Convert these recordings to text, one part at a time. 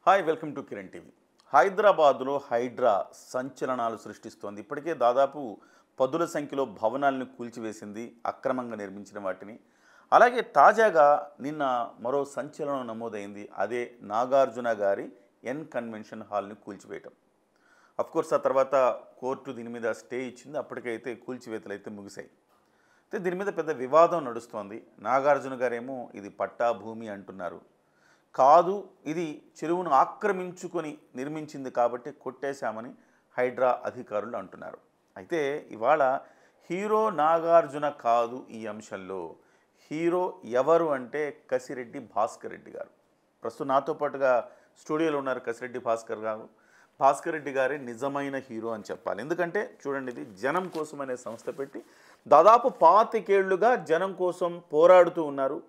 Hi welcome to Kiran TV. హైదరాబాద్లో హైడ్రా సంచలనాలు సృష్టిస్తోంది. ఇప్పటికే దాదాపు పదుల సంఖ్యలో భవనాలను కూల్చివేసింది, అక్రమంగా నిర్మించిన వాటిని. అలాగే తాజాగా నిన్న మరో సంచలనం నమోదైంది. అదే నాగార్జున గారి ఎన్ కన్వెన్షన్ హాల్ని కూల్చివేయటం. అఫ్కోర్స్ ఆ తర్వాత కోర్టు దీని మీద స్టే ఇచ్చింది. అప్పటికైతే కూల్చివేతలు అయితే ముగిశాయి. అయితే దీని మీద పెద్ద వివాదం నడుస్తోంది. నాగార్జున గారేమో ఇది పట్టా భూమి అంటున్నారు. కాదు, ఇది చెరువును ఆక్రమించుకొని నిర్మించింది కాబట్టి కొట్టేశామని హైడ్రా అధికారులు అంటున్నారు. అయితే ఇవాళ హీరో నాగార్జున కాదు ఈ అంశంలో. హీరో ఎవరు అంటే కసిరెడ్డి భాస్కర్ రెడ్డి గారు. ప్రస్తుతం నాతో పాటుగా స్టూడియోలో ఉన్నారు కసిరెడ్డి భాస్కర్ గారు. భాస్కర్ రెడ్డి గారే నిజమైన హీరో అని చెప్పాలి. ఎందుకంటే చూడండి, ఇది జనం కోసం అనే సంస్థ పెట్టి దాదాపు 25 ఏళ్లుగా జనం కోసం పోరాడుతూ ఉన్నారు.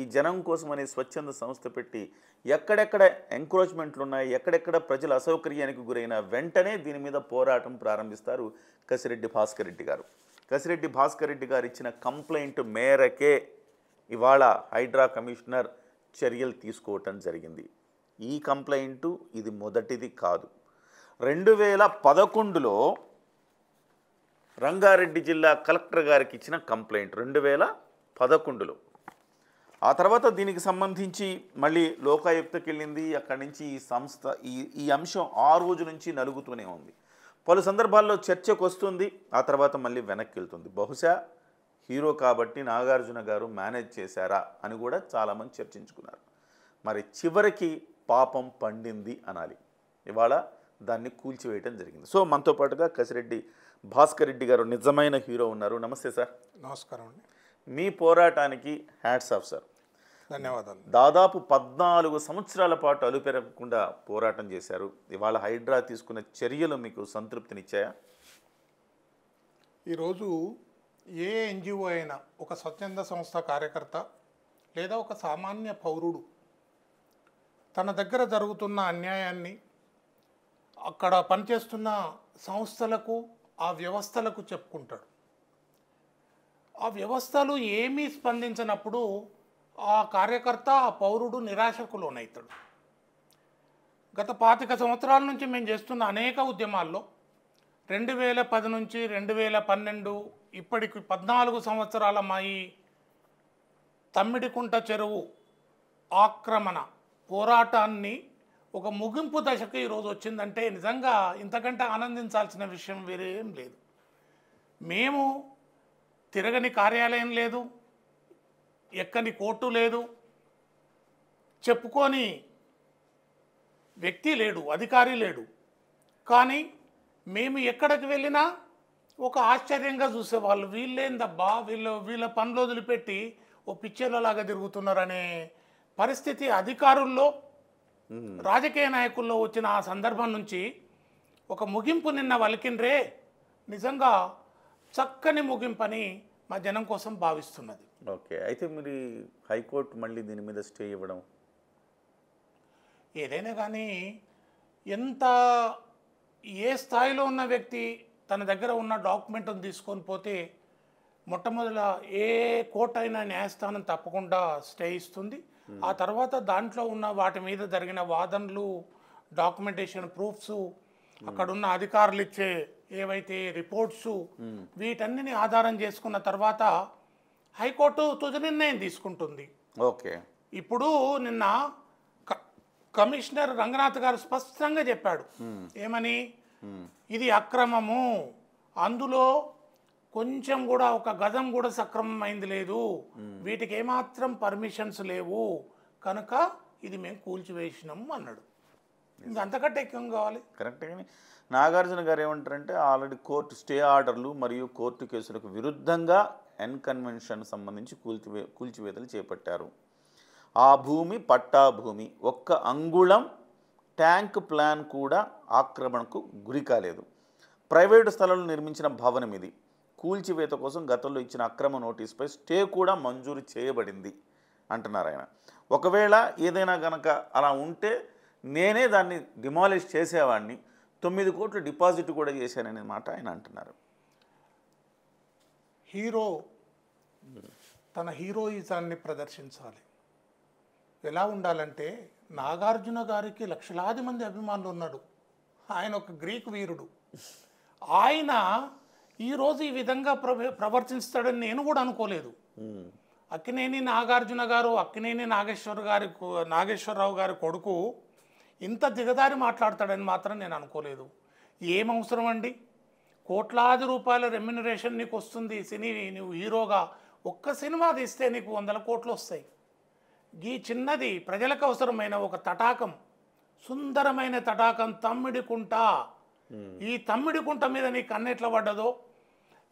ఈ జనం కోసం అనే స్వచ్ఛంద సంస్థ పెట్టి ఎక్కడెక్కడ ఎంక్రోచ్మెంట్లు ఉన్నాయి, ఎక్కడెక్కడ ప్రజల అసౌకర్యానికి గురైన వెంటనే దీని మీద పోరాటం ప్రారంభిస్తారు కసిరెడ్డి భాస్కర్ రెడ్డి గారు. కసిరెడ్డి భాస్కర్ రెడ్డి గారు ఇచ్చిన కంప్లైంట్ మేరకే ఇవాళ హైడ్రా కమిషనర్ చర్యలు తీసుకోవటం జరిగింది. ఈ కంప్లైంటు ఇది మొదటిది కాదు. 2011లో రంగారెడ్డి జిల్లా కలెక్టర్ గారికి ఇచ్చిన కంప్లైంట్ 2011లో. ఆ తర్వాత దీనికి సంబంధించి మళ్ళీ లోకాయుక్తకి వెళ్ళింది. అక్కడి నుంచి ఈ సంస్థ ఈ అంశం ఆ రోజు నుంచి నలుగుతూనే ఉంది. పలు సందర్భాల్లో చర్చకు వస్తుంది, ఆ తర్వాత మళ్ళీ వెనక్కి వెళ్తుంది. బహుశా హీరో కాబట్టి నాగార్జున గారు మేనేజ్ చేశారా అని కూడా చాలామంది చర్చించుకున్నారు. మరి చివరికి పాపం పండింది అనాలి. ఇవాళ దాన్ని కూల్చివేయటం జరిగింది. సో మనతో పాటుగా కసిరెడ్డి భాస్కర్ రెడ్డి గారు నిజమైన హీరో ఉన్నారు. నమస్తే సార్. నమస్కారం అండి. మీ పోరాటానికి హ్యాట్స్ ఆఫ్ సార్. ధన్యవాదాలు. దాదాపు 14 సంవత్సరాల పాటు అలుపెరగకుండా పోరాటం చేశారు. ఇవాళ హైడ్రా తీసుకున్న చర్యలు మీకు సంతృప్తినిచ్చాయా? ఈరోజు ఏ ఎన్జిఓ అయినా, ఒక స్వచ్ఛంద సంస్థ కార్యకర్త లేదా ఒక సామాన్య పౌరుడు తన దగ్గర జరుగుతున్న అన్యాయాన్ని అక్కడ పనిచేస్తున్న సంస్థలకు, ఆ వ్యవస్థలకు చెప్పుకుంటాడు. ఆ వ్యవస్థలు ఏమీ స్పందించినప్పుడు ఆ కార్యకర్త, ఆ పౌరుడు నిరాశకు లోనవుతాడు. గత 25 సంవత్సరాల నుంచి మేము చేస్తున్న అనేక ఉద్యమాల్లో 2010 నుంచి 2012 ఇప్పటికి 14 సంవత్సరాల మా ఈ తమ్మిడికుంట చెరువు ఆక్రమణ పోరాటాన్ని ఒక ముగింపు దశకు ఈరోజు వచ్చిందంటే నిజంగా ఇంతకంటే ఆనందించాల్సిన విషయం వేరే ఏం లేదు. మేము తిరగని కార్యాలయం లేదు, ఎక్కని కోర్టు లేదు, చెప్పుకొని వ్యక్తి లేడు, అధికారి లేడు. కానీ మేము ఎక్కడికి వెళ్ళినా ఒక ఆశ్చర్యంగా చూసేవాళ్ళు. వీళ్ళేందబ్బా, వీళ్ళ పనులు వదిలిపెట్టి ఓ పిక్చర్లలాగా తిరుగుతున్నారనే పరిస్థితి అధికారుల్లో, రాజకీయ నాయకుల్లో వచ్చిన ఆ సందర్భం నుంచి ఒక ముగింపు నిన్న వలికిండ్రే. నిజంగా చక్కని ముగింపని మా జనం కోసం భావిస్తున్నది. ఓకే, అయితే మీరు హైకోర్టు మళ్ళీ దీని మీద స్టే ఇవ్వడం, ఏదైనా కానీ ఏ స్థాయిలో ఉన్న వ్యక్తి తన దగ్గర ఉన్న డాక్యుమెంట్ని తీసుకొని పోతే మొట్టమొదట ఏ కోర్టు అయినా న్యాయస్థానం తప్పకుండా స్టే ఇస్తుంది. ఆ తర్వాత దాంట్లో ఉన్న వాటి మీద జరిగిన వాదనలు, డాక్యుమెంటేషన్, ప్రూఫ్స్, అక్కడున్న అధికారులు ఇచ్చే ఏవైతే రిపోర్ట్స్, వీటన్నిటిని ఆధారం చేసుకున్న తర్వాత హైకోర్టు తుది నిర్ణయం తీసుకుంటుంది. ఓకే, ఇప్పుడు నిన్న కమిషనర్ రంగనాథ్ గారు స్పష్టంగా చెప్పాడు. ఏమని? ఇది అక్రమము, అందులో కొంచెం కూడా ఒక గజం కూడా సక్రమమైంది లేదు, వీటికి ఏమాత్రం పర్మిషన్స్ లేవు, కనుక ఇది మేము కూల్చివేసినాము అన్నాడు. ఇంకా అంతకంటే ఎక్కువ కావాలి. కరెక్టే. కానీ నాగార్జున గారు ఏమంటారంటే ఆల్రెడీ కోర్టు స్టే ఆర్డర్లు మరియు కోర్టు కేసులకు విరుద్ధంగా ఎన్ కన్వెన్షన్ సంబంధించి కూల్చివేతలు చేపట్టారు. ఆ భూమి పట్టా భూమి, ఒక్క అంగుళం ట్యాంక్ ప్లాన్ కూడా ఆక్రమణకు గురి కాలేదు. ప్రైవేటు స్థలంలో నిర్మించిన భవనం ఇది. కూల్చివేత కోసం గతంలో ఇచ్చిన అక్రమ నోటీసుపై స్టే కూడా మంజూరు చేయబడింది అంటున్నారు ఆయన. ఒకవేళ ఏదైనా కనుక అలా ఉంటే నేనే దాన్ని డిమాలిష్ చేసేవాడిని, 9 కోట్లు డిపాజిట్ కూడా చేశాననే మాట ఆయన అంటున్నారు. హీరో తన హీరోయిజాన్ని ప్రదర్శించాలి. ఎలా ఉండాలంటే నాగార్జున గారికి లక్షలాది మంది అభిమానులు ఉన్నాడు. ఆయన ఒక గ్రీకు వీరుడు. ఆయన ఈరోజు ఈ విధంగా ప్రవర్తిస్తాడని నేను కూడా అనుకోలేదు. అక్కినేని నాగార్జున గారు, అక్కినేని నాగేశ్వరరావు గారి కొడుకు ఇంత దిగదారి మాట్లాడతాడని మాత్రం నేను అనుకోలేదు. ఏం అవసరం అండి? కోట్లాది రూపాయల రెమ్యునరేషన్ నీకు వస్తుంది, నువ్వు హీరోగా ఒక్క సినిమా తీస్తే నీకు 100 కోట్లు వస్తాయి. ఈ చిన్నది ప్రజలకు అవసరమైన ఒక తటాకం, సుందరమైన తటాకం తమ్మిడికుంట. ఈ తమ్మిడికుంట మీద నీ కన్ను ఎట్లా పడ్డదో,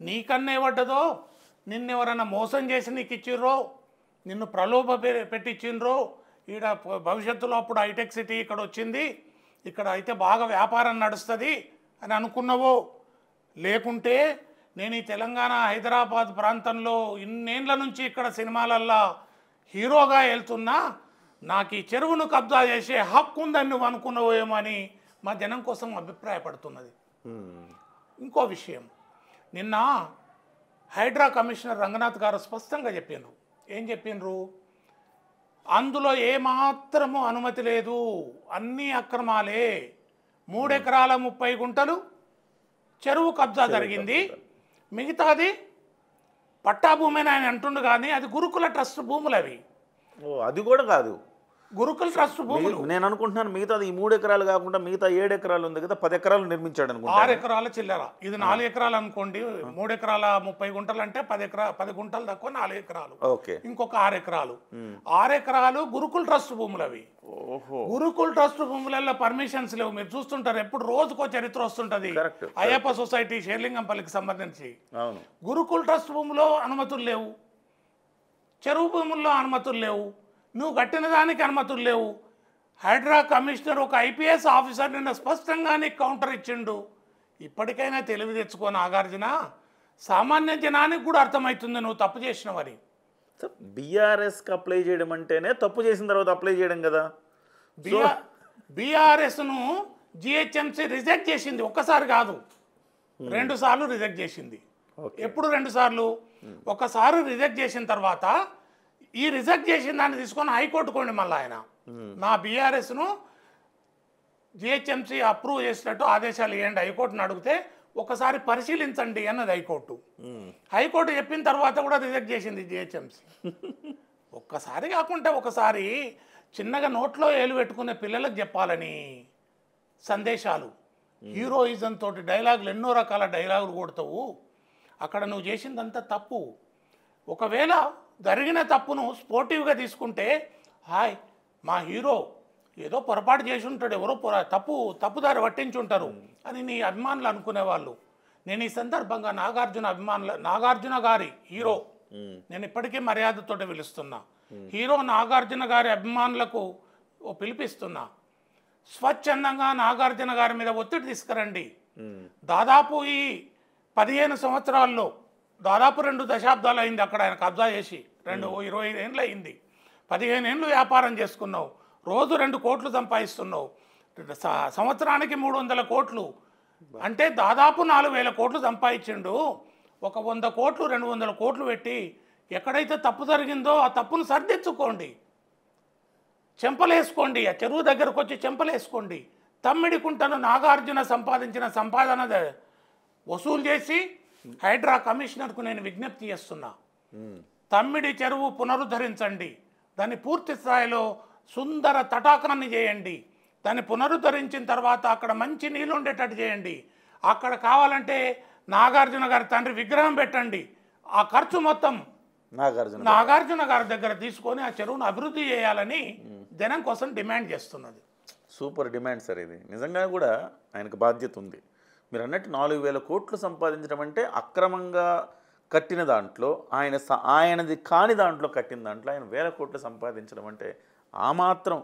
నీ కన్నే పడ్డదో, నిన్నెవరైనా మోసం చేసి నీకు ఇచ్చిర్రో, నిన్ను ప్రలోభ పెట్టించిండ్రో, ఈడ భవిష్యత్తులో అప్పుడు హైటెక్ సిటీ ఇక్కడ వచ్చింది, ఇక్కడ అయితే బాగా వ్యాపారం నడుస్తుంది అని అనుకున్నావో, లేకుంటే నేను ఈ తెలంగాణ హైదరాబాద్ ప్రాంతంలో ఇన్నేళ్ల నుంచి ఇక్కడ సినిమాలల్లో హీరోగా వెళ్తున్నా, నాకు ఈ చెరువును కబ్జా చేసే హక్కు ఉందని నువ్వు అనుకున్నావో ఏమో అని మా జనం కోసం అభిప్రాయపడుతున్నది. ఇంకో విషయం, నిన్న హైడ్రా కమిషనర్ రంగనాథ్ గారు స్పష్టంగా చెప్పిండ్రు. ఏం చెప్పిండ్రు? అందులో ఏమాత్రము అనుమతి లేదు, అన్నీ అక్రమాలే. 3 ఎకరాల 30 గుంటలు చెరువు కబ్జా జరిగింది, మిగతాది పట్టా భూమి అని ఆయన అంటుండు, కానీ అది గురుకుల ట్రస్ట్ భూములు. అవి అది కూడా కాదు, గురుకుల ట్రస్ట్ భూములు. నేను అనుకుంటున్నాను మిగతాది ఈ 3 ఎకరాలు కాకుండా మిగతా 7 ఎకరాలు ఉంది కదా, 10 ఎకరాలు నిర్మించాడు అనుకుంటా. 6 ఎకరాల చిల్లర, ఇది 4 ఎకరాలు అనుకోండి. 3 ఎకరాల 30 గుంటలు అంటే 10 గుంటలు తక్కువ 4 ఎకరాలు. ఓకే, ఇంకొక 6 ఎకరాలు. 6 ఎకరాలు గురుకుల ట్రస్ట్ భూములు. అవి గురుకుల ట్రస్ట్ భూములలో పర్మిషన్స్ లేవు. మీరు చూస్తుంటారు, ఎప్పుడు రోజుకో చరిత్ర వస్తుంటది. అయ్యప్ప సొసైటీ షేర్లింగంపల్లికి సంబంధించి గురుకుల ట్రస్ట్ భూములో అనుమతులు లేవు, చెరువు భూముల్లో అనుమతులు లేవు, నువ్వు కట్టిన దానికి అనుమతులు లేవు. హైడ్రా కమిషనర్ ఒక ఐపీఎస్ ఆఫీసర్ నిన్న స్పష్టంగా నీకు కౌంటర్ ఇచ్చిండు. ఇప్పటికైనా తెలివి తెచ్చుకో నాగార్జున, సామాన్య జనానికి కూడా అర్థమవుతుంది నువ్వు తప్పు చేసినవని. బీఆర్ఎస్కి అప్లై చేయడం అంటేనే తప్పు చేసిన తర్వాత అప్లై చేయడం కదా. బీఆర్ఎస్ను జిహెచ్ఎంసీ రిజెక్ట్ చేసింది, ఒక్కసారి కాదు 2 సార్లు రిజెక్ట్ చేసింది. ఎప్పుడు 2 సార్లు? ఒకసారి రిజెక్ట్ చేసిన తర్వాత ఈ రిజెక్ట్ చేసిన దాన్ని తీసుకొని హైకోర్టుకోండి మళ్ళీ ఆయన నా బీఆర్ఎస్ను జిహెచ్ఎంసీ అప్రూవ్ చేసినట్టు ఆదేశాలు ఇవ్వండి హైకోర్టును అడిగితే ఒకసారి పరిశీలించండి అన్నది హైకోర్టు. హైకోర్టు చెప్పిన తర్వాత కూడా రిజెక్ట్ చేసింది జిహెచ్ఎంసీ. ఒక్కసారి కాకుంటే ఒకసారి చిన్నగా నోట్లో ఏలు పెట్టుకునే పిల్లలకు చెప్పాలని సందేశాలు, హీరోయిజం తోటి డైలాగులు, ఎన్నో రకాల డైలాగులు కొడతావు. అక్కడ నువ్వు చేసిందంతా తప్పు. ఒకవేళ జరిగిన తప్పును స్పోర్టివ్గా తీసుకుంటే, హాయ్ మా హీరో ఏదో పొరపాటు చేసి ఉంటాడు, ఎవరో తప్పుదారి పట్టించుంటారు అని నీ అభిమానులు అనుకునేవాళ్ళు. నేను ఈ సందర్భంగా నాగార్జున గారి హీరో, నేను ఇప్పటికీ మర్యాదతో పిలుస్తున్నా, హీరో నాగార్జున గారి అభిమానులకు పిలిపిస్తున్నా, స్వచ్ఛందంగా నాగార్జున గారి మీద ఒత్తిడి తీసుకురండి. దాదాపు ఈ 15 సంవత్సరాల్లో దాదాపు 2 దశాబ్దాలు అయింది అక్కడ ఆయన కబ్జా చేసి, 25 ఏళ్ళు అయింది. 15 ఏళ్ళు వ్యాపారం చేసుకున్నావు, రోజు 2 కోట్లు సంపాదిస్తున్నావు, సంవత్సరానికి 300 కోట్లు అంటే దాదాపు 4,000 కోట్లు సంపాదించిండు. ఒక 100 కోట్లు 200 కోట్లు పెట్టి ఎక్కడైతే తప్పు జరిగిందో ఆ తప్పును సరిదిద్దుకోండి, చెంపలేసుకోండి, ఆ చెరువు దగ్గరకు వచ్చి చెంపలేసుకోండి. తమ్మిడికుంటను నాగార్జున సంపాదించిన సంపాదన వసూలు చేసి హైడ్రా కమిషనర్కు నేను విజ్ఞప్తి చేస్తున్నా, తమ్మిడి చెరువు పునరుద్ధరించండి, దాన్ని పూర్తి స్థాయిలో సుందర తటాకాన్ని చేయండి, దాన్ని పునరుద్ధరించిన తర్వాత అక్కడ మంచి నీళ్ళు ఉండేటట్టు చేయండి, అక్కడ కావాలంటే నాగార్జున గారి తండ్రి విగ్రహం పెట్టండి, ఆ ఖర్చు మొత్తం నాగార్జున గారి దగ్గర తీసుకొని ఆ చెరువును అభివృద్ధి చేయాలని జనం కోసం డిమాండ్ చేస్తున్నది. సూపర్ డిమాండ్ సార్, ఇది నిజంగా కూడా ఆయనకు బాధ్యత ఉంది. మీరు అన్నట్టు 4,000 కోట్లు సంపాదించడం అంటే అక్రమంగా కట్టిన దాంట్లో ఆయనది కాని దాంట్లో కట్టిన దాంట్లో ఆయన 1,000 కోట్లు సంపాదించడం అంటే ఆ మాత్రం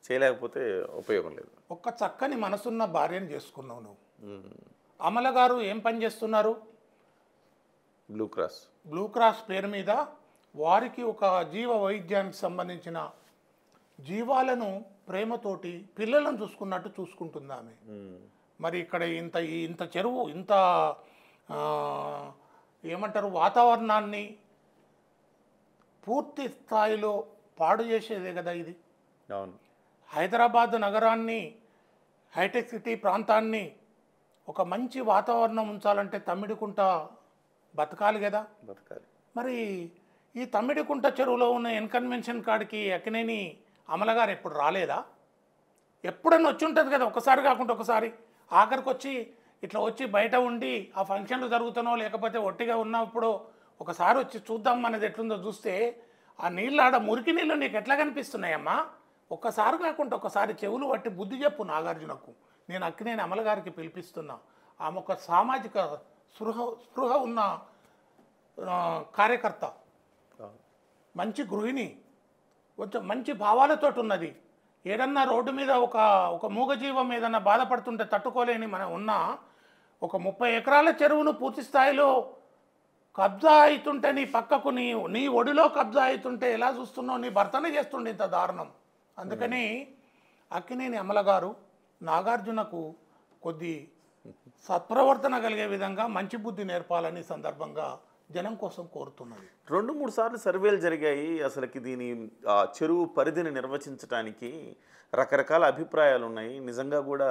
చేయలేకపోతే ఉపయోగం లేదు. ఒక్క చక్కని మనసున్న భార్యను చేసుకున్నావు నువ్వు. అమల గారు ఏం పని చేస్తున్నారు? బ్లూ క్రాస్ పేరు మీద వారికి ఒక జీవ వైద్యానికి సంబంధించిన జీవాలను ప్రేమతోటి పిల్లలను చూసుకున్నట్టు చూసుకుంటుంది ఆమె. మరి ఇక్కడ ఇంత చెరువు, ఇంత ఏమంటారు వాతావరణాన్ని పూర్తి స్థాయిలో పాడు చేసేదే కదా ఇది. అవును. హైదరాబాద్ నగరాన్ని, హైటెక్ సిటీ ప్రాంతాన్ని ఒక మంచి వాతావరణం ఉంచాలంటే తమ్మిడికుంట బతకాలి కదా. బతకాలి. మరి ఈ తమ్మిడికుంట చెరువులో ఉన్న ఇన్కన్వెన్షన్ కాడికి అక్కినేని అమల గారు ఎప్పుడు రాలేదా? ఎప్పుడన్నా వచ్చి ఉంటుంది కదా, ఒకసారి కాకుండా ఒకసారి. ఆఖరికి వచ్చి ఇట్లా వచ్చి బయట ఉండి ఆ ఫంక్షన్లు జరుగుతానో లేకపోతే ఒట్టిగా ఉన్నప్పుడు ఒకసారి వచ్చి చూద్దాం అనేది ఎట్లుందో చూస్తే ఆ నీళ్ళు ఆడ మురికి నీళ్ళు నీకు ఎట్లా కనిపిస్తున్నాయమ్మా? ఒక్కసారి కాకుండా ఒకసారి చెవులు పట్టి బుద్ధి చెప్పు నాగార్జునకు. నేను అక్కినేని అమల గారికి పిలిపిస్తున్నా. ఆమె ఒక సామాజిక స్పృహ ఉన్న కార్యకర్త, మంచి గృహిణి, కొంచెం మంచి భావాలతో ఉన్నది. ఏదన్నా రోడ్డు మీద ఒక మూగజీవం ఏదన్నా బాధపడుతుంటే తట్టుకోలేని మనం ఉన్న ఒక 30 ఎకరాల చెరువును పూర్తి స్థాయిలో కబ్జా అవుతుంటే నీ పక్కకు నీ ఒడిలో కబ్జా అవుతుంటే ఎలా చూస్తున్నావు? నీ భర్తనే చేస్తుండే ఇంత దారుణం. అందుకని అక్కినేని అమల గారు నాగార్జునకు కొద్ది సత్ప్రవర్తన కలిగే విధంగా మంచి బుద్ధి నేర్పాలని సందర్భంగా జనం కోసం కోరుతున్నది. 2-3 సార్లు సర్వేలు జరిగాయి. అసలుకి దీని చెరువు పరిధిని నిర్వచించడానికి రకరకాల అభిప్రాయాలు ఉన్నాయి. నిజంగా కూడా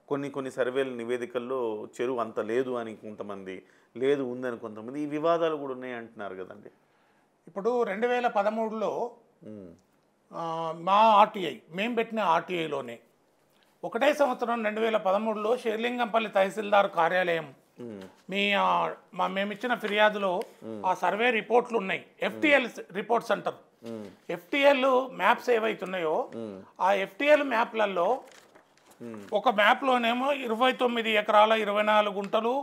కొన్ని సర్వేల నివేదికల్లో చెరువు అంత లేదు అని కొంతమంది, లేదు ఉందని కొంతమంది, ఈ వివాదాలు కూడా ఉన్నాయి అంటున్నారు కదండి. ఇప్పుడు 2013లో మా ఆర్టీఐ మేము పెట్టిన ఆర్టీఐలోనే ఒకటే సంవత్సరం 2013లో షేర్లింగంపల్లి తహసీల్దార్ కార్యాలయం మేమిచ్చిన ఫిర్యాదులో ఆ సర్వే రిపోర్ట్లు ఉన్నాయి. FTL రిపోర్ట్స్ అంటారు. FTL మ్యాప్స్ ఏవైతున్నాయో ఆ FTL మ్యాప్లలో ఒక మ్యాప్లోనేమో 29 ఎకరాల 24 గుంటలు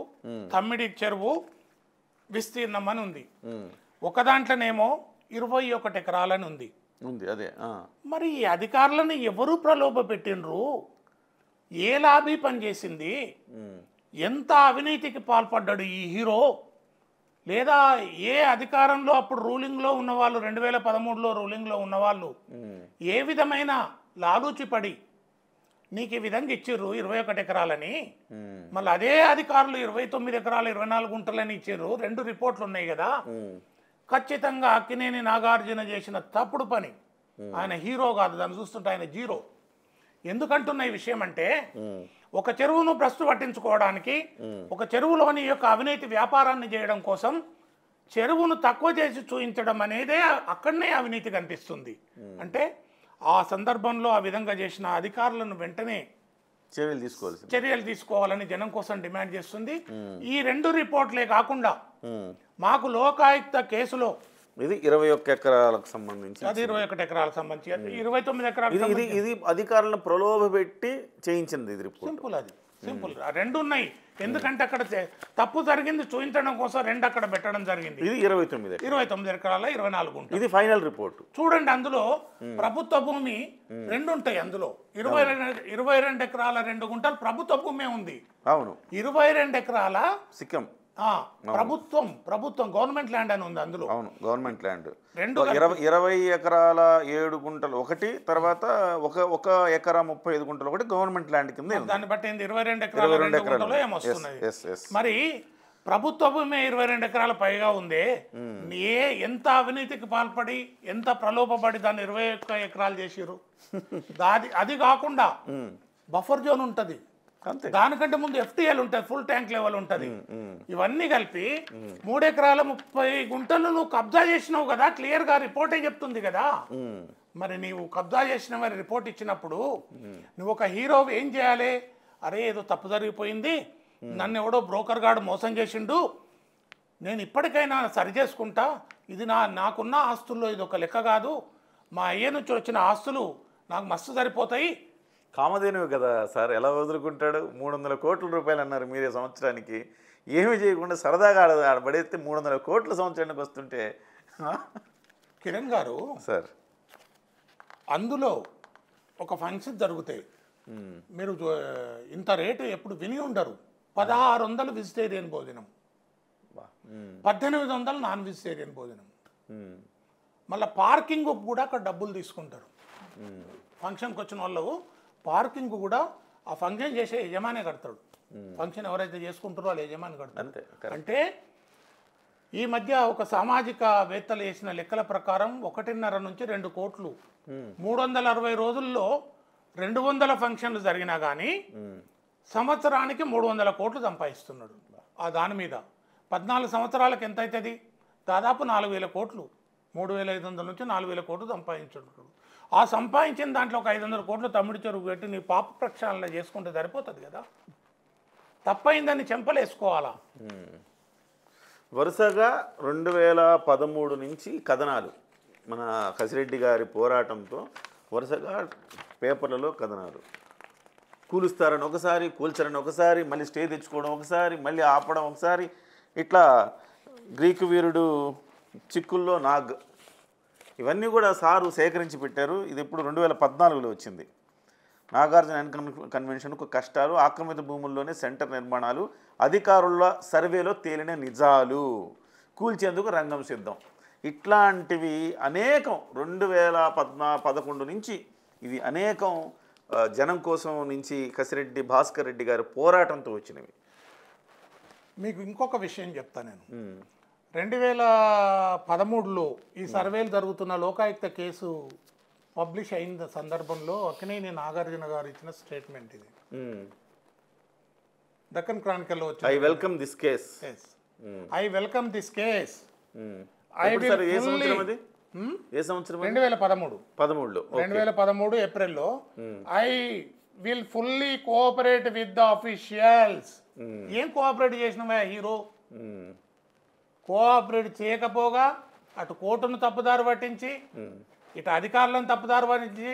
తమ్మిడి చెరువు విస్తీర్ణం అని ఉంది. ఒక దాంట్లోనేమో 21 ఎకరాలని ఉంది. అదే మరి ఈ అధికారులను ఎవరు ప్రలోభ పెట్టినరు? ఏ లాబీ పనిచేసింది? ఎంత అవినీతికి పాల్పడ్డాడు ఈ హీరో? లేదా ఏ అధికారంలో అప్పుడు రూలింగ్లో ఉన్నవాళ్ళు, 2013లో రూలింగ్లో ఉన్నవాళ్ళు ఏ విధమైన లాలూచిపడి నీకు ఈ విధంగా ఇచ్చిర్రు 21 ఎకరాలని? మళ్ళీ అదే అధికారులు 29 ఎకరాలు 24 గుంటలని ఇచ్చిర్రు. 2 రిపోర్ట్లు ఉన్నాయి కదా. ఖచ్చితంగా అక్కినేని నాగార్జున చేసిన తప్పుడు పని. ఆయన హీరో కాదు, దాన్ని చూస్తుంటే ఆయన జీరో. ఎందుకంటున్న ఈ విషయం అంటే, ఒక చెరువును భ్రష్టు పట్టించుకోవడానికి, ఒక చెరువులోని యొక్క అవినీతి వ్యాపారాన్ని చేయడం కోసం చెరువును తక్కువ చేసి చూపించడం అనేదే అక్కడనే అవినీతి కనిపిస్తుంది. అంటే ఆ సందర్భంలో ఆ విధంగా చేసిన అధికారులను వెంటనే చర్యలు తీసుకోవాలని జనం కోసం డిమాండ్ చేస్తుంది. ఈ 2 రిపోర్ట్లే కాకుండా మాకు లోకాయుక్త కేసులో ఇది 21 ఎకరాలకు సంబంధించి, అది 21 ఎకరాలకు సంబంధించి, 29 ఎకరాలు ఇది అధికారులను ప్రలోభ పెట్టి చేయించింది. ఇది రిపోర్ట్ సింపుల్. అది సింపుల్. 2 ఉన్నాయి. ఎందుకంటే అక్కడ తప్పు జరిగింది చూపించడం కోసం 2 అక్కడ పెట్టడం జరిగింది. ఇది 29 ఎకరాల 24 గుంటలు. ఇది ఫైనల్ రిపోర్ట్. చూడండి, అందులో ప్రభుత్వ భూమి 2 ఉంటాయి. అందులో 22 ఎకరాల 2 గుంటలు ప్రభుత్వ భూమే ఉంది. అవును. 22 ఎకరాల సిక్కం ప్రభుత్వం గవర్నమెంట్ ల్యాండ్ అని ఉంది అందులో. అవును, గవర్నమెంట్ ల్యాండ్. 20 ఎకరాల 7 గుంటలు ఒకటి, తర్వాత 1 ఎకరా 35 గుంటలు ఒకటి గవర్నమెంట్ ల్యాండ్ కింద. దాన్ని బట్టి 22 ఎకరాల 2 గుంటలు ఏమొస్తున్నది. మరి ప్రభుత్వ భూమి 22 ఎకరాల పైగా ఉంది. ఎంత అవినీతికి పాల్పడి, ఎంత ప్రలోభపడి దాన్ని 21 ఎకరాలు చేసిరు. అది కాకుండా బఫర్ జోన్ ఉంటుంది, దానికంటే ముందు FTL ఉంటుంది, ఫుల్ ట్యాంక్ లెవెల్ ఉంటుంది. ఇవన్నీ కలిపి 3 ఎకరాల 30 గుంటలు నువ్వు కబ్జా చేసినావు కదా, క్లియర్గా రిపోర్టే చెప్తుంది కదా. మరి నీవు కబ్జా చేసిన మరి రిపోర్ట్ ఇచ్చినప్పుడు నువ్వు ఒక హీరో ఏం చేయాలి? అరే ఏదో తప్పు జరిగిపోయింది, నన్ను ఎవడో బ్రోకర్ గాడు మోసం చేసిండు, నేను ఇప్పటికైనా సరి చేసుకుంటా, ఇది నాకున్న ఆస్తుల్లో ఇది ఒక లెక్క కాదు, మా అయ్య నుంచి వచ్చిన ఆస్తులు నాకు మస్తు సరిపోతాయి. కామధేనువు కదా సార్, ఎలా వదులుకుంటాడు? 300 కోట్ల రూపాయలు అన్నారు మీరే సంవత్సరానికి. ఏమి చేయకుండా సరదాగా ఆడబడేస్తే 300 కోట్ల సంవత్సరానికి వస్తుంటే. కిరణ్ గారు సార్, అందులో ఒక ఫంక్షన్ జరుగుతాయి, మీరు ఇంత రేటు ఎప్పుడు విని ఉండరు. 1600 వెజిటేరియన్ భోజనం, 1800 నాన్ వెజిటేరియన్ భోజనం. మళ్ళీ పార్కింగ్ కూడా అక్కడ డబ్బులు తీసుకుంటారు. ఫంక్షన్కి వచ్చిన వాళ్ళు పార్కింగ్ కూడా ఆ ఫంక్షన్ చేసే యజమానే కడతాడు. ఫంక్షన్ ఎవరైతే చేసుకుంటారో వాళ్ళు యజమాని కడతారు. అంటే ఈ మధ్య ఒక సామాజిక వేత్తలు వేసిన లెక్కల ప్రకారం 1.5 నుంచి 2 కోట్లు 360 రోజుల్లో 200 ఫంక్షన్లు జరిగినా కానీ సంవత్సరానికి 300 కోట్లు సంపాదిస్తున్నాడు. ఆ దాని మీద 14 సంవత్సరాలకు ఎంత అవుతుంది? దాదాపు 4,000 కోట్లు, 3,500 నుంచి 4,000 కోట్లు సంపాదించుంటాడు. ఆ సంపాదించిన దాంట్లో ఒక 500 కోట్లు తమ్ముడి చెరువు పెట్టి నీ పాప ప్రక్షాళన చేసుకుంటే సరిపోతుంది కదా. తప్పైందని చెంపలేసుకోవాలా? వరుసగా 2013 నుంచి కథనాలు, మన కసిరెడ్డి గారి పోరాటంతో వరుసగా పేపర్లలో కథనాలు. కూలుస్తారని ఒకసారి, కూల్చారని ఒకసారి, మళ్ళీ స్టే తెచ్చుకోవడం ఒకసారి, మళ్ళీ ఆపడం ఒకసారి, ఇట్లా గ్రీకు వీరుడు చిక్కుల్లో నాగ్, ఇవన్నీ కూడా సారు సేకరించి పెట్టారు. ఇది ఇప్పుడు 2014లో వచ్చింది. నాగార్జున కన్వెన్షన్కు కష్టాలు, ఆక్రమిత భూముల్లోనే సెంటర్ నిర్మాణాలు, అధికారుల సర్వేలో తేలిన నిజాలు, కూల్చేందుకు రంగం సిద్ధం. ఇట్లాంటివి అనేకం 2011 నుంచి ఇది అనేకం జనం కోసం నుంచి కసిరెడ్డి భాస్కర్ రెడ్డి గారి పోరాటంతో వచ్చినవి. మీకు ఇంకొక విషయం చెప్తాను నేను. 2013లో ఈ సర్వేలు జరుగుతున్న లోకాయుక్త కేసు పబ్లిష్ అయిన సందర్భంలో అక్కినేని నాగార్జున గారు ఇచ్చిన స్టేట్మెంట్ ఇది. దక్కన్ క్రానికల్లో వచ్చింది. I welcome this case. I welcome this case. ఏ సంవత్సరం? 2013 ఏప్రిల్లో. I will fully cooperate with the officials. ఏం కోఆపరేట్ చేసినవా హీరో? కోఆపరేట్ చేయకపోగా అటు కోర్టును తప్పుదారి పట్టించి, ఇటు అధికారులను తప్పుదారి పట్టించి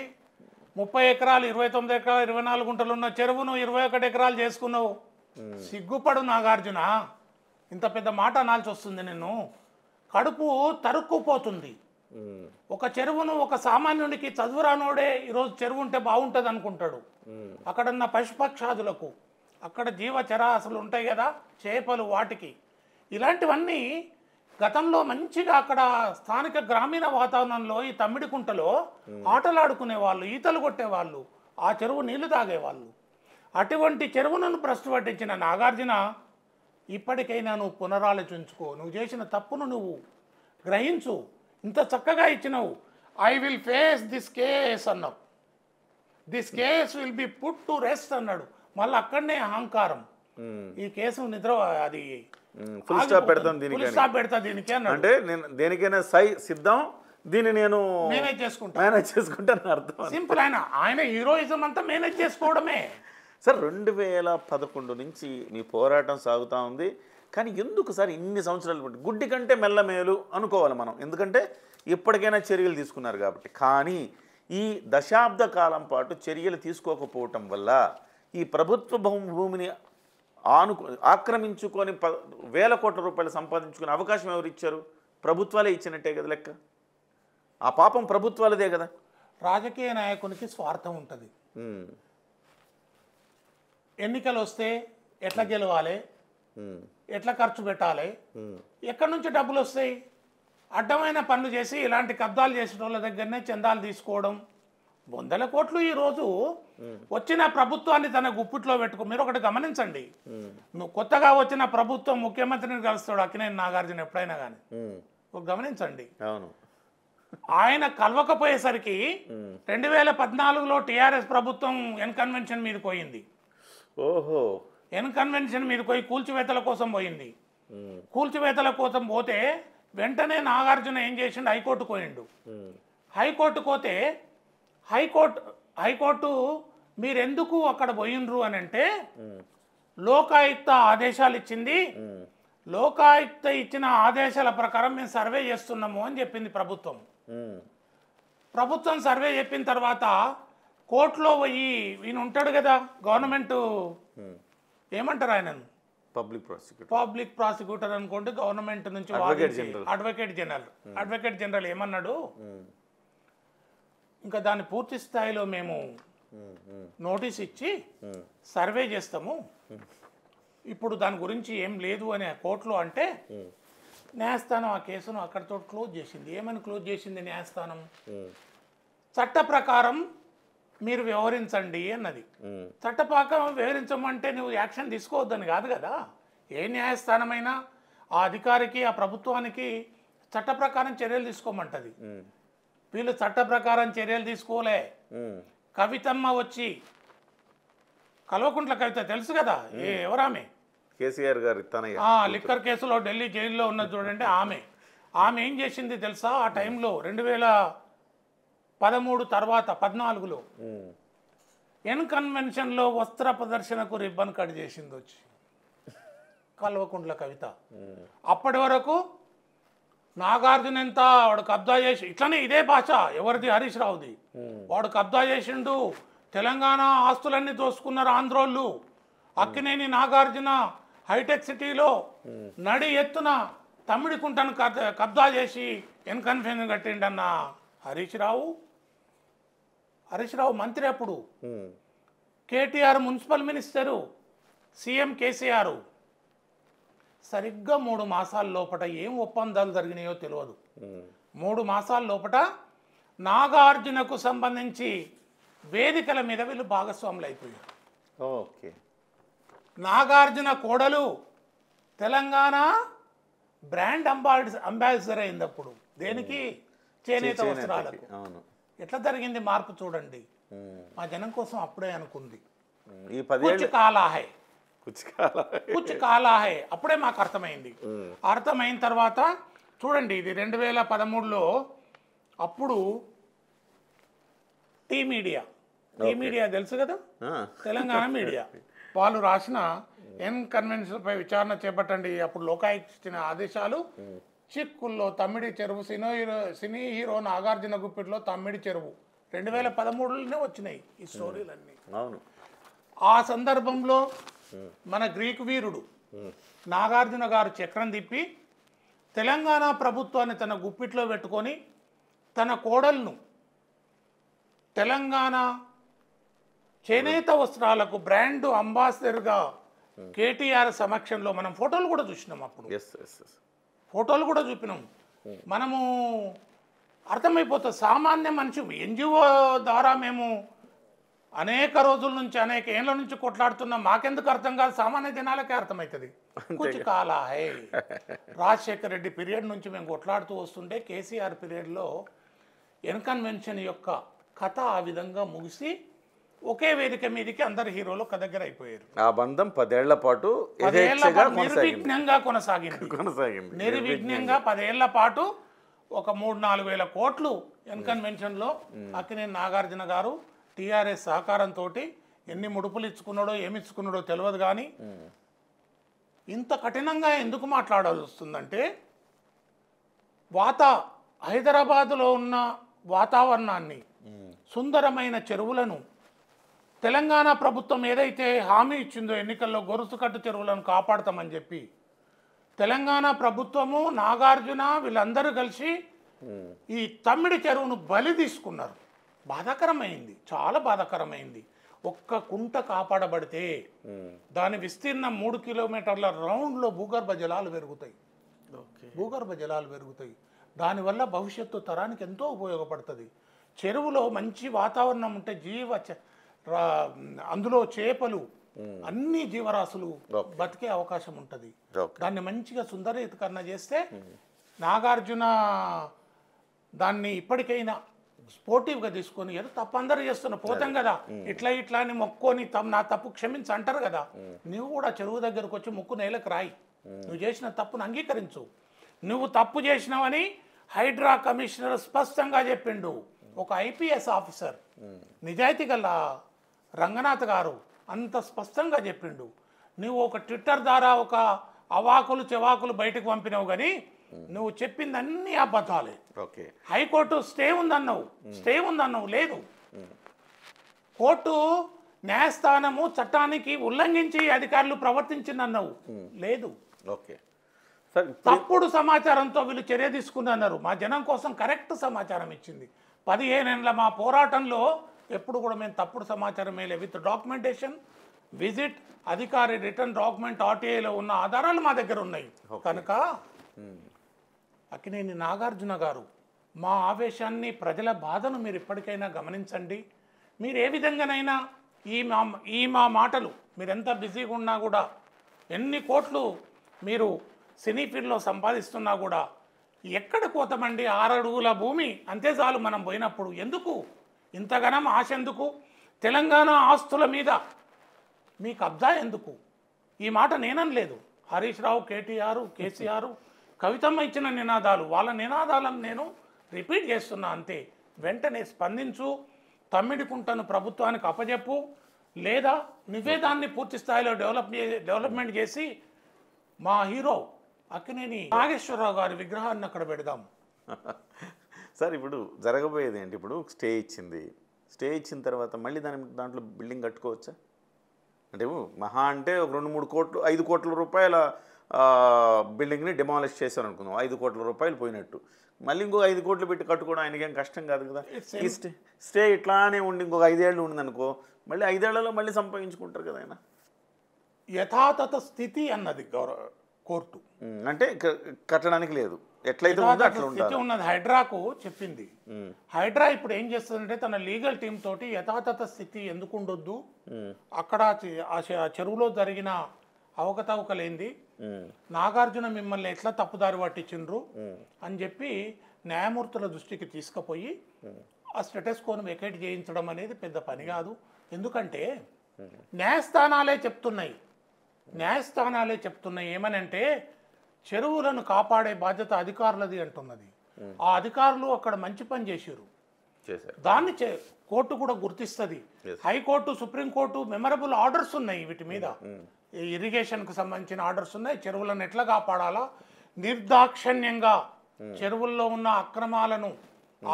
30 ఎకరాలు, 29 ఎకరాలు, 24 గుంటలు ఉన్న చెరువును 21 ఎకరాలు చేసుకున్నావు. సిగ్గుపడు నాగార్జున. ఇంత పెద్ద మాట అనాల్సి వస్తుంది నిన్ను. కడుపు తరుక్కుపోతుంది. ఒక చెరువును ఒక సామాన్యునికి చదువు రానోడే ఈరోజు చెరువు ఉంటే బాగుంటుంది అనుకుంటాడు. అక్కడున్న పశుపక్షాదులకు, అక్కడ జీవచరాశులు ఉంటాయి కదా, చేపలు, వాటికి ఇలాంటివన్నీ గతంలో మంచిగా అక్కడ స్థానిక గ్రామీణ వాతావరణంలో ఈ తమ్మిడి కుంటలో ఆటలాడుకునే వాళ్ళు, ఈతలు కొట్టేవాళ్ళు, ఆ చెరువు నీళ్లు తాగేవాళ్ళు. అటువంటి చెరువులను ప్రశ్న పట్టించిన నాగార్జున, ఇప్పటికైనా నువ్వు పునరాలోచించుకో, నువ్వు చేసిన తప్పును నువ్వు గ్రహించు. ఇంత చక్కగా ఇచ్చినావు. I will face this case అన్నావు. This case will be put to rest అన్నాడు. మళ్ళీ అక్కడనే అహంకారం. ఈ కేసు నిద్ర అది ఫుల్ స్టాప్ పెడతాం దీనికి అన్నాడు. అంటే నేను దేనికైనా సిద్ధం, దీన్ని నేను మేనేజ్ చేసుకుంటాను అర్థం. సింపుల్. ఆయన హీరోయిజం అంతా మేనేజ్ చేసుకోవడమే. సార్ 2011 నుంచి మీ పోరాటం సాగుతూ ఉంది. కానీ ఎందుకు సార్ ఇన్ని సంవత్సరాలు గుడ్డి కంటే మెల్లమేలు అనుకోవాలి మనం, ఎందుకంటే ఇప్పటికైనా చర్యలు తీసుకున్నారు కాబట్టి. కానీ ఈ దశాబ్ద కాలం పాటు చర్యలు తీసుకోకపోవటం వల్ల ఈ ప్రభుత్వ భూమిని ఆక్రమించుకొని 1,000 కోట్ల రూపాయలు సంపాదించుకునే అవకాశం ఎవరు ఇచ్చారు? ప్రభుత్వాలే ఇచ్చినట్టే కదా లెక్క. ఆ పాపం ప్రభుత్వాలదే కదా. రాజకీయ నాయకునికి స్వార్థం ఉంటుంది. ఎన్నికలు వస్తే ఎట్లా గెలవాలి, ఎట్లా ఖర్చు పెట్టాలి, ఎక్కడి నుంచి డబ్బులు వస్తాయి? అడ్డమైన పనులు చేసి ఇలాంటి కబ్జాలు చేసిన వాళ్ళ దగ్గరనే చందాలు తీసుకోవడం. 100 కోట్లు ఈరోజు వచ్చిన ప్రభుత్వాన్ని తన గుప్పిట్లో పెట్టుకో. మీరు ఒకటి గమనించండి, నువ్వు కొత్తగా వచ్చిన ప్రభుత్వం ముఖ్యమంత్రిని కలుస్తాడు అక్కినేని నాగార్జున ఎప్పుడైనా కానీ, గమనించండి. ఆయన కలవకపోయేసరికి 2014లో టీఆర్ఎస్ ప్రభుత్వం ఎన్ కన్వెన్షన్ మీద పోయింది. ఓహో, ఎన్ కన్వెన్షన్ మీద పోయి కూల్చివేతల కోసం పోయింది. కూల్చివేతల కోసం పోతే వెంటనే నాగార్జున ఏం చేసిండు? హైకోర్టుకు పోయిండు. హైకోర్టుకు పోతే హైకోర్టు మీరెందుకు అక్కడ పోయిండ్రు అని అంటే, లోకాయుక్త ఆదేశాలు ఇచ్చింది, లోకాయుక్త ఇచ్చిన ఆదేశాల ప్రకారం మేము సర్వే చేస్తున్నాము అని చెప్పింది ప్రభుత్వం. ప్రభుత్వం సర్వే చెప్పిన తర్వాత కోర్టులో పోయి ఈయన ఉంటాడు కదా గవర్నమెంట్, ఏమంటారు ఆయనను? పబ్లిక్ ప్రాసిక్యూటర్ అనుకోండి, గవర్నమెంట్ నుంచి అడ్వకేట్ జనరల్ ఏమన్నాడు? ఇంకా దాన్ని పూర్తి స్థాయిలో మేము నోటీస్ ఇచ్చి సర్వే చేస్తాము, ఇప్పుడు దాని గురించి ఏం లేదు అనే కోర్టులో అంటే, న్యాయస్థానం ఆ కేసును అక్కడితో క్లోజ్ చేసింది. ఏమని క్లోజ్ చేసింది న్యాయస్థానం? చట్ట ప్రకారం మీరు వ్యవహరించండి అన్నది. చట్ట ప్రకారం వ్యవహరించమంటే నువ్వు యాక్షన్ తీసుకోవద్దని కాదు కదా. ఏ న్యాయస్థానమైనా ఆ అధికారికి, ఆ ప్రభుత్వానికి చట్ట ప్రకారం చర్యలు తీసుకోమంటది. వీళ్ళు చట్ట ప్రకారం చర్యలు తీసుకోలే. కవితమ్మ వచ్చి కల్వకుంట్ల కవిత తెలుసు కదా, ఎవరామె? కేసీఆర్ గారు తనయ్య. లిక్కర్ కేసులో ఢిల్లీ జైల్లో ఉన్నది చూడండి. ఆమె ఏం చేసింది తెలుసా? ఆ టైంలో 2013 తర్వాత 14లో ఎన్ కన్వెన్షన్లో వస్త్ర ప్రదర్శనకు రిబ్బన్ కట్ చేసింది వచ్చి కల్వకుంట్ల కవిత. అప్పటి వరకు నాగార్జున ఎంత వాడు కబ్జా చేసి, ఇట్లనే ఇదే భాష ఎవరిది, హరీష్ రావుది. వాడు కబ్జా చేసిండు, తెలంగాణ ఆస్తులన్నీ దోసుకున్నారు ఆంధ్రోళ్ళు, అక్కినేని నాగార్జున హైటెక్ సిటీలో నడి ఎత్తున తమ్మిడికుంటను కబ్జా చేసి ఎన్ కన్వెన్షన్ కట్టిండన్న హరీష్ రావు మంత్రి అప్పుడు, KTR municipal minister, CM KCR. సరిగ్గా 3 మాసాల లోపట ఏం ఒప్పందాలు జరిగినాయో తెలియదు. 3 మాసాల లోపట నాగార్జునకు సంబంధించి వేదికల మీద వీళ్ళు భాగస్వాములు అయిపోయారు. ఓకే. నాగార్జున కోడలు తెలంగాణ బ్రాండ్ అంబాసిడర్ అయింది అప్పుడు. దేనికి? చేనేత వస్త్రాలకు. ఎట్లా జరిగింది మార్పు చూడండి. మా జనం కోసం అప్పుడే అనుకుంది. ఈ 10 కుచ్ కాలా హై అప్పుడే మాకు అర్థమైంది. అర్థమైన తర్వాత చూడండి, ఇది 2013లో అప్పుడు టీ మీడియా తెలుసు కదా, తెలంగాణ మీడియా, వాళ్ళు రాసిన ఎన్ కన్వెన్షన్పై విచారణ చేపట్టండి. అప్పుడు లోకాయుక్త ఇచ్చిన ఆదేశాలు, చిక్కుల్లో తమ్మిడి చెరువు, సినీ హీరో నాగార్జున గుప్పిట్లో తమ్మిడి చెరువు 2013లోనే వచ్చినాయి ఈ స్టోరీలన్నీ. అవును. ఆ సందర్భంలో మన గ్రీకు వీరుడు నాగార్జున గారు చక్రం తిప్పి తెలంగాణ ప్రభుత్వాన్ని తన గుప్పిట్లో పెట్టుకొని తన కోడలను తెలంగాణ చేనేత వస్త్రాలకు బ్రాండ్ అంబాసిడర్గా కేటీఆర్ సమక్షంలో మనం ఫోటోలు కూడా చూసినాం. అప్పుడు ఫోటోలు కూడా చూపినాం. మనము అర్థమైపోతుంది సామాన్య మనిషి. ఎన్జిఓ ద్వారా మేము అనేక రోజుల నుంచి, అనేక ఏళ్ళ నుంచి కొట్లాడుతున్నాం, మాకెందుకు అర్థం కాదు, సామాన్య జనాలకే అర్థమవుతుంది. కుచ్ కాలా హై. రాజశేఖర్ రెడ్డి పీరియడ్ నుంచి మేము కొట్లాడుతూ వస్తుంటే కేసీఆర్ పీరియడ్లో ఎన్ కన్వెన్షన్ యొక్క కథ ఆ విధంగా ముగిసి ఒకే వేదిక మీదకి అందరు హీరోలు ఒక దగ్గర అయిపోయారు. ఆ బంధం 10 ఏళ్ల పాటు నిర్విఘ్నంగా కొనసాగింది. నిర్విఘ్నంగా 10 ఏళ్ల పాటు ఒక 3-4 వేల కోట్లు ఎన్ కన్వెన్షన్లో అక్కినేని నాగార్జున గారు టీఆర్ఎస్ సహకారంతో ఎన్ని ముడుపులు ఇచ్చుకున్నాడో ఏమి ఇచ్చుకున్నాడో తెలియదు. కానీ ఇంత కఠినంగా ఎందుకు మాట్లాడాల్సి వస్తుందంటే, హైదరాబాదులో ఉన్న వాతావరణాన్ని, సుందరమైన చెరువులను తెలంగాణ ప్రభుత్వం ఏదైతే హామీ ఇచ్చిందో ఎన్నికల్లో గొరుసుకట్టు చెరువులను కాపాడతామని చెప్పి తెలంగాణ ప్రభుత్వము, నాగార్జున వీళ్ళందరూ కలిసి ఈ తమ్మిడి చెరువును బలి తీసుకున్నారు. బాధాకరమైంది, చాలా బాధాకరమైంది. ఒక్క కుంట కాపాడబడితే దాని విస్తీర్ణం 3 కిలోమీటర్ల రౌండ్లో భూగర్భ జలాలు పెరుగుతాయి. దానివల్ల భవిష్యత్తు తరానికి ఎంతో ఉపయోగపడుతుంది. చెరువులో మంచి వాతావరణం ఉంటే అందులో చేపలు, అన్ని జీవరాశులు బతికే అవకాశం ఉంటుంది. దాన్ని మంచిగా సుందరీకరణ చేస్తే నాగార్జున దాన్ని ఇప్పటికైనా స్పోర్టివ్గా తీసుకొని, ఏదో తప్పు అందరూ చేస్తున్నా పోతాం కదా, ఇట్లా అని మొక్కొని నా తప్పు క్షమించి అంటారు కదా, నువ్వు కూడా చెరువు దగ్గరకు వచ్చి ముక్కు నేలకు రాయి, నువ్వు చేసిన తప్పును అంగీకరించు. నువ్వు తప్పు చేసినావని హైడ్రా కమిషనర్ స్పష్టంగా చెప్పిండు. ఒక ఐపీఎస్ ఆఫీసర్, నిజాయితీ గల రంగనాథ్ గారు అంత స్పష్టంగా చెప్పిండు. నువ్వు ఒక ట్విట్టర్ ద్వారా ఒక అవాకులు చెవాకులు బయటకు పంపినావు, కానీ నువ్వు చెప్పింది అన్ని అబద్ధాలే. హైకోర్టు స్టే ఉందన్నావు, లేదు. కోర్టు న్యాయస్థానము చట్టానికి ఉల్లంఘించి అధికారులు ప్రవర్తించిందన్నావు, లేదు. తప్పుడు సమాచారంతో వీళ్ళు చర్య తీసుకున్నారు. మా జనం కోసం కరెక్ట్ సమాచారం ఇచ్చింది. 15 ఏళ్ళ మా పోరాటంలో ఎప్పుడు కూడా మేము తప్పుడు సమాచారం వేయలే. విత్ డాక్యుమెంటేషన్, విజిట్, అధికారి రిటర్న్ డాక్యుమెంట్, ఆర్టీఐలో ఉన్న ఆధారాలు మా దగ్గర ఉన్నాయి. కనుక అక్కినేని నాగార్జున గారు, మా ఆవేశాన్ని, ప్రజల బాధను మీరు ఇప్పటికైనా గమనించండి. మీరు ఏ విధంగానైనా ఈ మా మాటలు, మీరు ఎంత బిజీగా ఉన్నా కూడా, ఎన్ని కోట్లు మీరు సినీ ఫీల్డ్లో సంపాదిస్తున్నా కూడా, ఎక్కడ పోతామండి? 6 అడుగుల భూమి అంతే చాలు మనం పోయినప్పుడు. ఎందుకు ఇంతగానం ఆశ ఎందుకు? తెలంగాణ ఆస్తుల మీద మీ కబ్జా ఎందుకు? ఈ మాట నేననలేదు. హరీష్ రావు, కేటీఆర్, కేసీఆర్, కవితమ్మ ఇచ్చిన నినాదాలు, వాళ్ళ నినాదాలను నేను రిపీట్ చేస్తున్నా అంతే. వెంటనే స్పందించు, తమ్మిడికుంటను ప్రభుత్వానికి అప్పజెప్పు, లేదా నివేదాన్ని పూర్తి స్థాయిలో డెవలప్మెంట్ చేసి మా హీరో అక్కినేని నాగేశ్వరరావు గారి విగ్రహాన్ని అక్కడ పెడదాం. సార్ ఇప్పుడు జరగబోయేది ఏంటి? ఇప్పుడు స్టే ఇచ్చిన తర్వాత మళ్ళీ దాంట్లో బిల్డింగ్ కట్టుకోవచ్చా? అంటే మహా అంటే ఒక 2-3 కోట్లు 5 కోట్ల రూపాయల బిల్డింగ్ని డిమాలిష్ చేశారు అనుకుందాం. 5 కోట్ల రూపాయలు పోయినట్టు. మళ్ళీ ఇంకో 5 కోట్లు పెట్టి కట్టుకోవడం ఆయనకేం కష్టం కాదు కదా. ఈ స్టే ఇట్లానే ఉండి ఇంకొక 5 ఏళ్ళు ఉండిందనుకో, మళ్ళీ 5 ఏళ్లలో మళ్ళీ సంపాదించుకుంటారు కదా ఆయన. యథాతథ స్థితి అన్నది కోర్టు. అంటే కట్టడానికి లేదు, ఎట్లయితే ఉందో అట్లా స్థితి ఉన్నది. హైడ్రాకు చెప్పింది. హైడ్రా ఇప్పుడు ఏం చేస్తుందంటే తన లీగల్ టీం తోటి యథాతథ స్థితి ఎందుకు ఉండొద్దు, అక్కడ ఆ చెరువులో జరిగిన అవకతవకలేంది, నాగార్జున మిమ్మల్ని ఎట్లా తప్పుదారి పట్టించిండ్రు అని చెప్పి న్యాయమూర్తుల దృష్టికి తీసుకుపోయి ఆ స్టేటస్ కోను వెకేట్ చేయించడం అనేది పెద్ద పని కాదు. ఎందుకంటే న్యాయస్థానాలే చెప్తున్నాయి ఏమనంటే చెరువులను కాపాడే బాధ్యత అధికారులది అంటున్నది. ఆ అధికారులు అక్కడ మంచి పని చేశారు, దాన్ని కోర్టు కూడా గుర్తిస్తుంది. హైకోర్టు, సుప్రీంకోర్టు మెమరబుల్ ఆర్డర్స్ ఉన్నాయి వీటి మీద. ఇరిగేషన్కు సంబంధించిన ఆర్డర్స్ ఉన్నాయి. చెరువులను ఎట్లా కాపాడాలా, నిర్దాక్షణ్యంగా చెరువుల్లో ఉన్న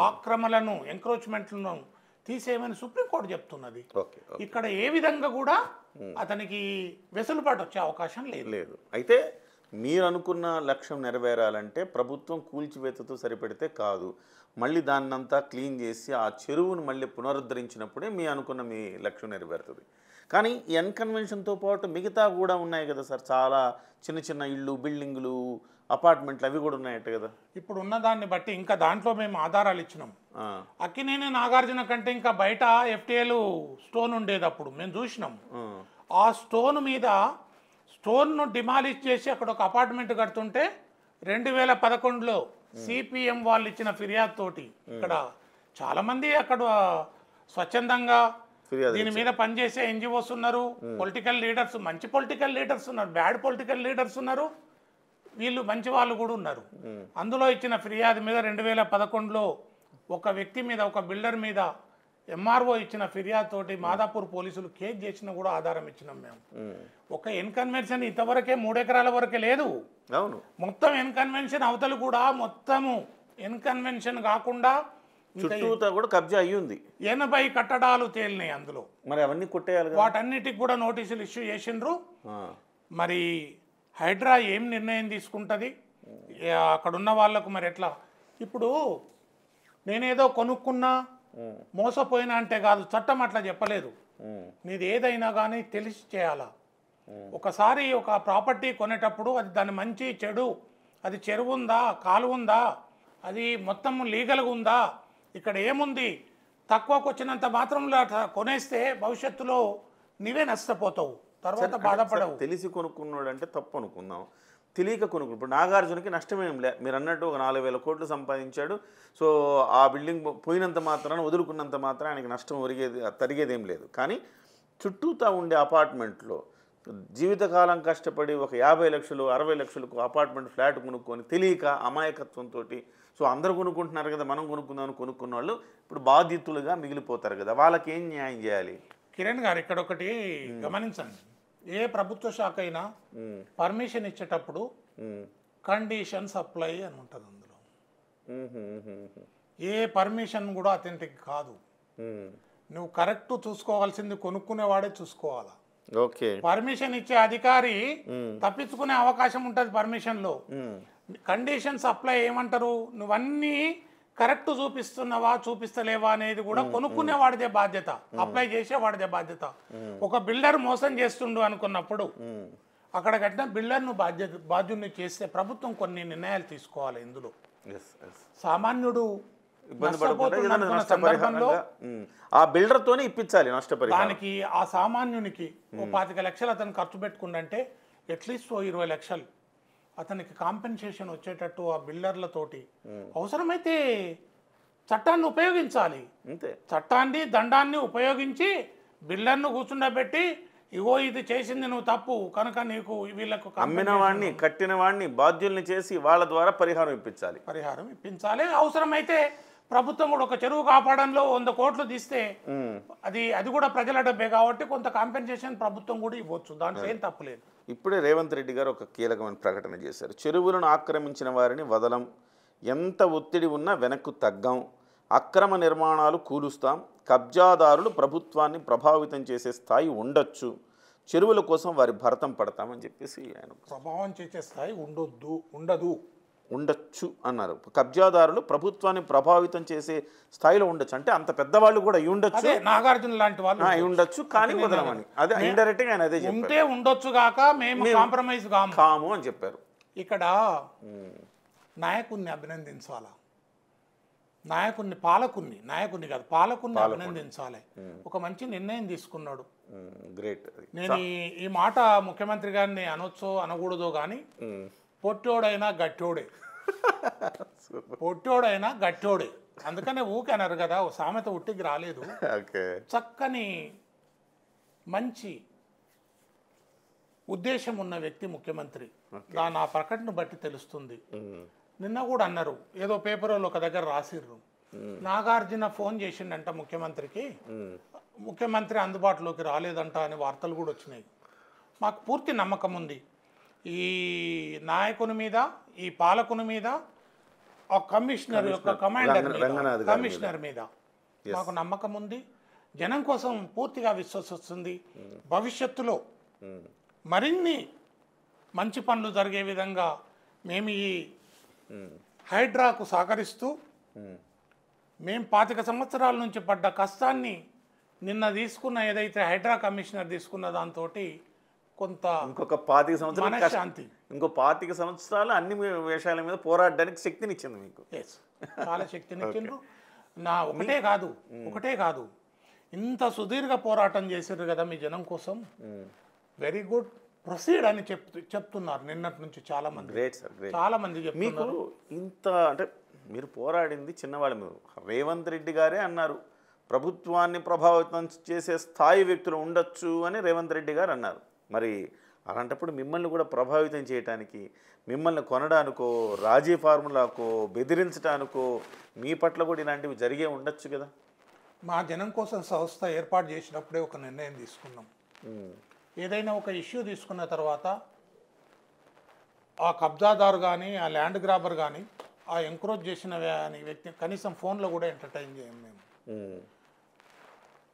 ఆక్రమణలను ఎంక్రోచ్మెంట్లను తీసేయమని సుప్రీంకోర్టు చెప్తున్నది. ఇక్కడ ఏ విధంగా కూడా అతనికి వెసులుబాటు వచ్చే అవకాశం లేదు. అయితే మీరు అనుకున్న లక్ష్యం నెరవేరాలంటే ప్రభుత్వం కూల్చివేతతో సరిపెడితే కాదు, మళ్ళీ దాన్నంతా క్లీన్ చేసి ఆ చెరువును మళ్ళీ పునరుద్ధరించినప్పుడే మీ లక్ష్యం నెరవేరుతుంది. కానీ ఎన్కన్వెన్షన్తో పాటు మిగతా కూడా ఉన్నాయి కదా సార్, చాలా చిన్న చిన్న ఇళ్ళు, బిల్డింగులు, అపార్ట్మెంట్లు అవి కూడా ఉన్నాయట కదా. ఇప్పుడు ఉన్న దాన్ని బట్టి ఇంకా దాంట్లో మేము ఆధారాలు ఇచ్చినాం. అక్కినేని నాగార్జున కంటే ఇంకా బయట ఎఫ్టీఏలు స్టోన్ ఉండేది, అప్పుడు మేము చూసినాం. ఆ స్టోన్ను డిమాలిష్ చేసి అక్కడ ఒక అపార్ట్మెంట్ కడుతుంటే 2011లో సిపిఎం వాళ్ళు ఇచ్చిన ఫిర్యాదు తోటి ఇక్కడ చాలామంది అక్కడ స్వచ్ఛందంగా దీని మీద పనిచేసే ఎన్జిఓస్ ఉన్నారు, పొలిటికల్ లీడర్స్, మంచి పొలిటికల్ లీడర్స్ ఉన్నారు, బ్యాడ్ పొలిటికల్ లీడర్స్ ఉన్నారు, వీళ్ళు మంచి వాళ్ళు కూడా ఉన్నారు. అందులో ఇచ్చిన ఫిర్యాదు మీద 2011లో ఒక వ్యక్తి మీద, ఒక బిల్డర్ మీద ఎంఆర్ఓ ఇచ్చిన ఫిర్యాదు తోటి మాదాపూర్ పోలీసులు కేసు చేసిన కూడా ఆధారం ఇచ్చినాం మేము. ఒక ఎన్కన్వెన్షన్ ఇంతవరకే 3 ఎకరాల వరకే లేదు, మొత్తం ఎన్కన్వెన్షన్ అవతలు కూడా మొత్తము ఎన్కన్వెన్షన్ కాకుండా చుట్టూతా కూడా కబ్జా అయ్యింది. 80 కట్టడాలు తేలినాయి అందులో. మరి అవన్నీ కొట్టేయాలి, వాటన్నిటికి కూడా నోటీసులు ఇష్యూ చేసిండ్రు. మరి హైడ్రా ఏం నిర్ణయం తీసుకుంటుంది, అక్కడ ఉన్న వాళ్ళకు మరి ఎట్లా? ఇప్పుడు నేనేదో కొనుక్కున్నా మోసపోయినా అంటే కాదు, చట్టం అట్లా చెప్పలేదు. నీది ఏదైనా కానీ తెలిసి చేయాలా. ఒకసారి ఒక ప్రాపర్టీ కొనేటప్పుడు అది దాని మంచి చెడు, అది చెరువు ఉందా, కాలువ ఉందా, అది మొత్తం లీగల్గా ఉందా, ఇక్కడ ఏముంది, తక్కువకు వచ్చినంత మాత్రంలో కొనేస్తే భవిష్యత్తులో నీవే నష్టపోతావు, తర్వాత బాధపడవు. తెలిసి కొనుక్కున్నాడు అంటే తప్పు అనుకుందాం, తెలియక కొనుక్కున్నాడు. ఇప్పుడు నాగార్జునకి నష్టమేం లే, మీరు అన్నట్టు ఒక 4000 కోట్లు సంపాదించాడు. సో ఆ బిల్డింగ్ పోయినంత మాత్రాన, వదులుకున్నంత మాత్రం ఆయనకి నష్టం తరిగేదేం లేదు. కానీ చుట్టూతా ఉండే అపార్ట్మెంట్లో జీవితకాలం కష్టపడి ఒక 50 లక్షలు 60 లక్షలకు అపార్ట్మెంట్ ఫ్లాట్ కొనుక్కొని తెలియక అమాయకత్వంతో, సో అందరూ కొనుక్కుంటున్నారు కదా మనం కొనుక్కుందామని కొనుక్కున్న వాళ్ళు ఇప్పుడు బాధితులుగా మిగిలిపోతారు కదా, వాళ్ళకి ఏం న్యాయం చేయాలి? కిరణ్ గారు ఇక్కడ ఒకటి గమనించండి, ఏ ప్రభుత్వ శాఖ అయినా పర్మిషన్ ఇచ్చేటప్పుడు కండిషన్స్ అప్లై అని ఉంటుంది అందులో. ఏ పర్మిషన్ కూడా అథెంటిక్ కాదు, నువ్వు కరెక్ట్ చూసుకోవాల్సింది కొనుక్కునేవాడే చూసుకోవాలా. పర్మిషన్ ఇచ్చే అధికారి తప్పించుకునే అవకాశం ఉంటుంది పర్మిషన్లో. కండిషన్స్ అప్లై ఏమంటారు, నువ్వన్నీ కరెక్ట్ చూపిస్తున్నావా చూపిస్తలేవా అనేది కూడా కొనుక్కునేవాడిదే బాధ్యత, అప్లై చేసేవాడిదే బాధ్యత. ఒక బిల్డర్ మోసం చేస్తుండు అనుకున్నప్పుడు అక్కడ కట్టిన బిల్డర్ను బాధ్యుని చేస్తే ప్రభుత్వం కొన్ని నిర్ణయాలు తీసుకోవాలి. ఇందులో సామాన్యుడు సందర్భంలో ఆ బిల్డర్తోనే ఇప్పించాలి నష్టపరిహారం. దానికి ఆ సామాన్యునికి 25 లక్షలు అతను ఖర్చు పెట్టుకుంటే అట్లీస్ట్ 20 లక్షలు అతనికి కాంపెన్సేషన్ వచ్చేటట్టు ఆ బిల్డర్లతోటి, అవసరమైతే చట్టాన్ని ఉపయోగించాలి. అంతే. చట్టాన్ని దండాన్ని ఉపయోగించి బిల్డర్ను కూర్చుండబెట్టి ఇగో ఇది చేసింది నువ్వు తప్పు కనుక నీకు వీళ్ళకు అమ్మిన వాడిని కట్టిన వాడిని బాధ్యుల్ని చేసి వాళ్ళ ద్వారా పరిహారం ఇప్పించాలి. పరిహారం ఇప్పించాలి. అవసరమైతే ప్రభుత్వం కూడా ఒక చెరువు కాపాడంలో 100 కోట్లు తీస్తే అది కూడా ప్రజల డబ్బే కాబట్టి కొంత కాంపెన్సేషన్ ప్రభుత్వం కూడా ఇవ్వచ్చు. దాంట్లో ఏం తప్పులేదు. ఇప్పుడే రేవంత్ రెడ్డి గారు ఒక కీలకమైన ప్రకటన చేశారు. చెరువులను ఆక్రమించిన వారిని వదలం, ఎంత ఒత్తిడి ఉన్నా వెనక్కు తగ్గం, అక్రమ నిర్మాణాలు కూలుస్తాం, కబ్జాదారులు ప్రభుత్వాన్ని ప్రభావితం చేసే స్థాయి ఉండొచ్చు, చెరువుల కోసం వారి భరతం పడతామని చెప్పేసి ఆయన ప్రభావం చేసే స్థాయి ఉండొచ్చు అన్నారు. కబ్జాదారులు ప్రభుత్వాన్ని ప్రభావితం చేసే స్థాయిలో ఉండొచ్చు అంటే అంత పెద్దవాళ్ళు కూడా అయి ఉండొచ్చు, నాగార్జున లాంటి వాళ్ళు అయి ఉండొచ్చు, కానీ వదలమని అదే ఇండైరెక్ట్ గా ఆయన అదే ఉంటే ఉండొచ్చు గాక మేము కాంప్రమైజ్ కాము అని చెప్పారు. ఇక్కడ నాయకుడిని అభినందించాలా, నాయకుడిని కాదు పాలకుడిని అభినందించాలి. ఒక మంచి నిర్ణయం తీసుకున్నాడు. గ్రేట్. నేను ఈ మాట ముఖ్యమంత్రి గారిని అనొచ్చో అనకూడదో కానీ పొట్టోడైనా గట్టోడే అందుకనే ఊకే అన్నారు కదా, సామెత ఉట్టికి రాలేదు. చక్కని మంచి ఉద్దేశం ఉన్న వ్యక్తి ముఖ్యమంత్రి. దాని ఆ ప్రకటన బట్టి తెలుస్తుంది. నిన్న కూడా అన్నారు, ఏదో పేపర్లో ఒక దగ్గర రాసిర్రు, నాగార్జున ఫోన్ చేసిండంట ముఖ్యమంత్రికి, ముఖ్యమంత్రి అందుబాటులోకి రాలేదంట అని వార్తలు కూడా వచ్చినాయి. మాకు పూర్తి నమ్మకం ఉంది ఈ నాయకుని మీద, ఈ పాలకుని మీద, ఆ కమిషనర్ యొక్క కమిషనర్ మీద మాకు నమ్మకం ఉంది. జనం కోసం పూర్తిగా విశ్వసిస్తుంది. భవిష్యత్తులో మరిన్ని మంచి పనులు జరిగే విధంగా మేము ఈ హైడ్రాకు సహకరిస్తూ మేము 25 సంవత్సరాల నుంచి పడ్డ కష్టాన్ని నిన్న తీసుకున్న ఏదైతే హైడ్రా కమిషనర్ తీసుకున్న దాంతో కొంత ఇంకొక 25 సంవత్సరాలు శాంతి, ఇంకో 25 సంవత్సరాలు అన్ని విషయాల మీద పోరాడడానికి శక్తినిచ్చింది మీకు. చాలా శక్తినిచ్చిండ్రు. ఒకటే కాదు ఇంత సుదీర్ఘ పోరాటం చేసారు కదా మీ జనం కోసం. వెరీ గుడ్, ప్రొసీడ్ అని చెప్తున్నారు నిన్నటి నుంచి చాలా మంది. Great sir, great. చాలా మంది మీకు ఇంత అంటే మీరు పోరాడింది చిన్నవాళ్ళు. మీరు రేవంత్ రెడ్డి గారే అన్నారు ప్రభుత్వాన్ని ప్రభావితం చేసే స్థాయి వ్యక్తులు ఉండొచ్చు అని రేవంత్ రెడ్డి గారు అన్నారు. మరి అలాంటప్పుడు మిమ్మల్ని కూడా ప్రభావితం చేయడానికి, మిమ్మల్ని కొనడానికో, రాజీ ఫార్ములాకో, బెదిరించడానికో మీ పట్ల కూడా ఇలాంటివి జరిగే ఉండొచ్చు కదా. మా జనం కోసం సంస్థ ఏర్పాటు చేసినప్పుడే ఒక నిర్ణయం తీసుకున్నాం. ఏదైనా ఒక ఇష్యూ తీసుకున్న తర్వాత ఆ కబ్జాదారు కానీ, ఆ ల్యాండ్ గ్రాబర్ కానీ, ఆ ఎంక్రోచ్ చేసిన వ్యక్తి కనీసం ఫోన్లో కూడా ఎంటర్టైన్ చేయం మేము.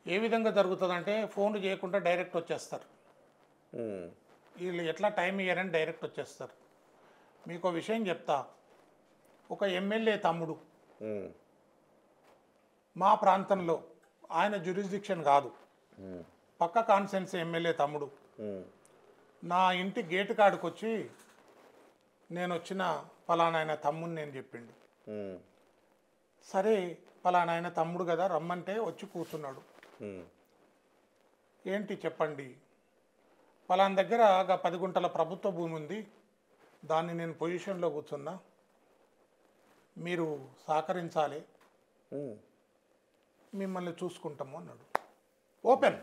ఏ విధంగా జరుగుతుందంటే ఫోన్లు చేయకుండా డైరెక్ట్ వచ్చేస్తారు. వీళ్ళు ఎట్లా టైం ఇయ్యారని డైరెక్ట్ వచ్చేస్తారు. మీకు ఒక విషయం చెప్తా, ఒక ఎమ్మెల్యే తమ్ముడు మా ప్రాంతంలో, ఆయన జ్యూరిస్డిక్షన్ కాదు, పక్క కాన్సెన్స్ ఎమ్మెల్యే తమ్ముడు నా ఇంటి గేటు కాడికి వచ్చి నేను వచ్చిన పలానా ఆయన తమ్ముడిని నేను చెప్పిండు. సరే పలానా ఆయన తమ్ముడు కదా రమ్మంటే వచ్చి కూర్చున్నాడు. ఏంటి చెప్పండి, పలానా దగ్గర 10 గుంటల ప్రభుత్వ భూమి ఉంది, దాన్ని నేను పొజిషన్లో కూర్చున్నా, మీరు సహకరించాలి, మిమ్మల్ని చూసుకుంటాము అన్నాడు. ఓపెన్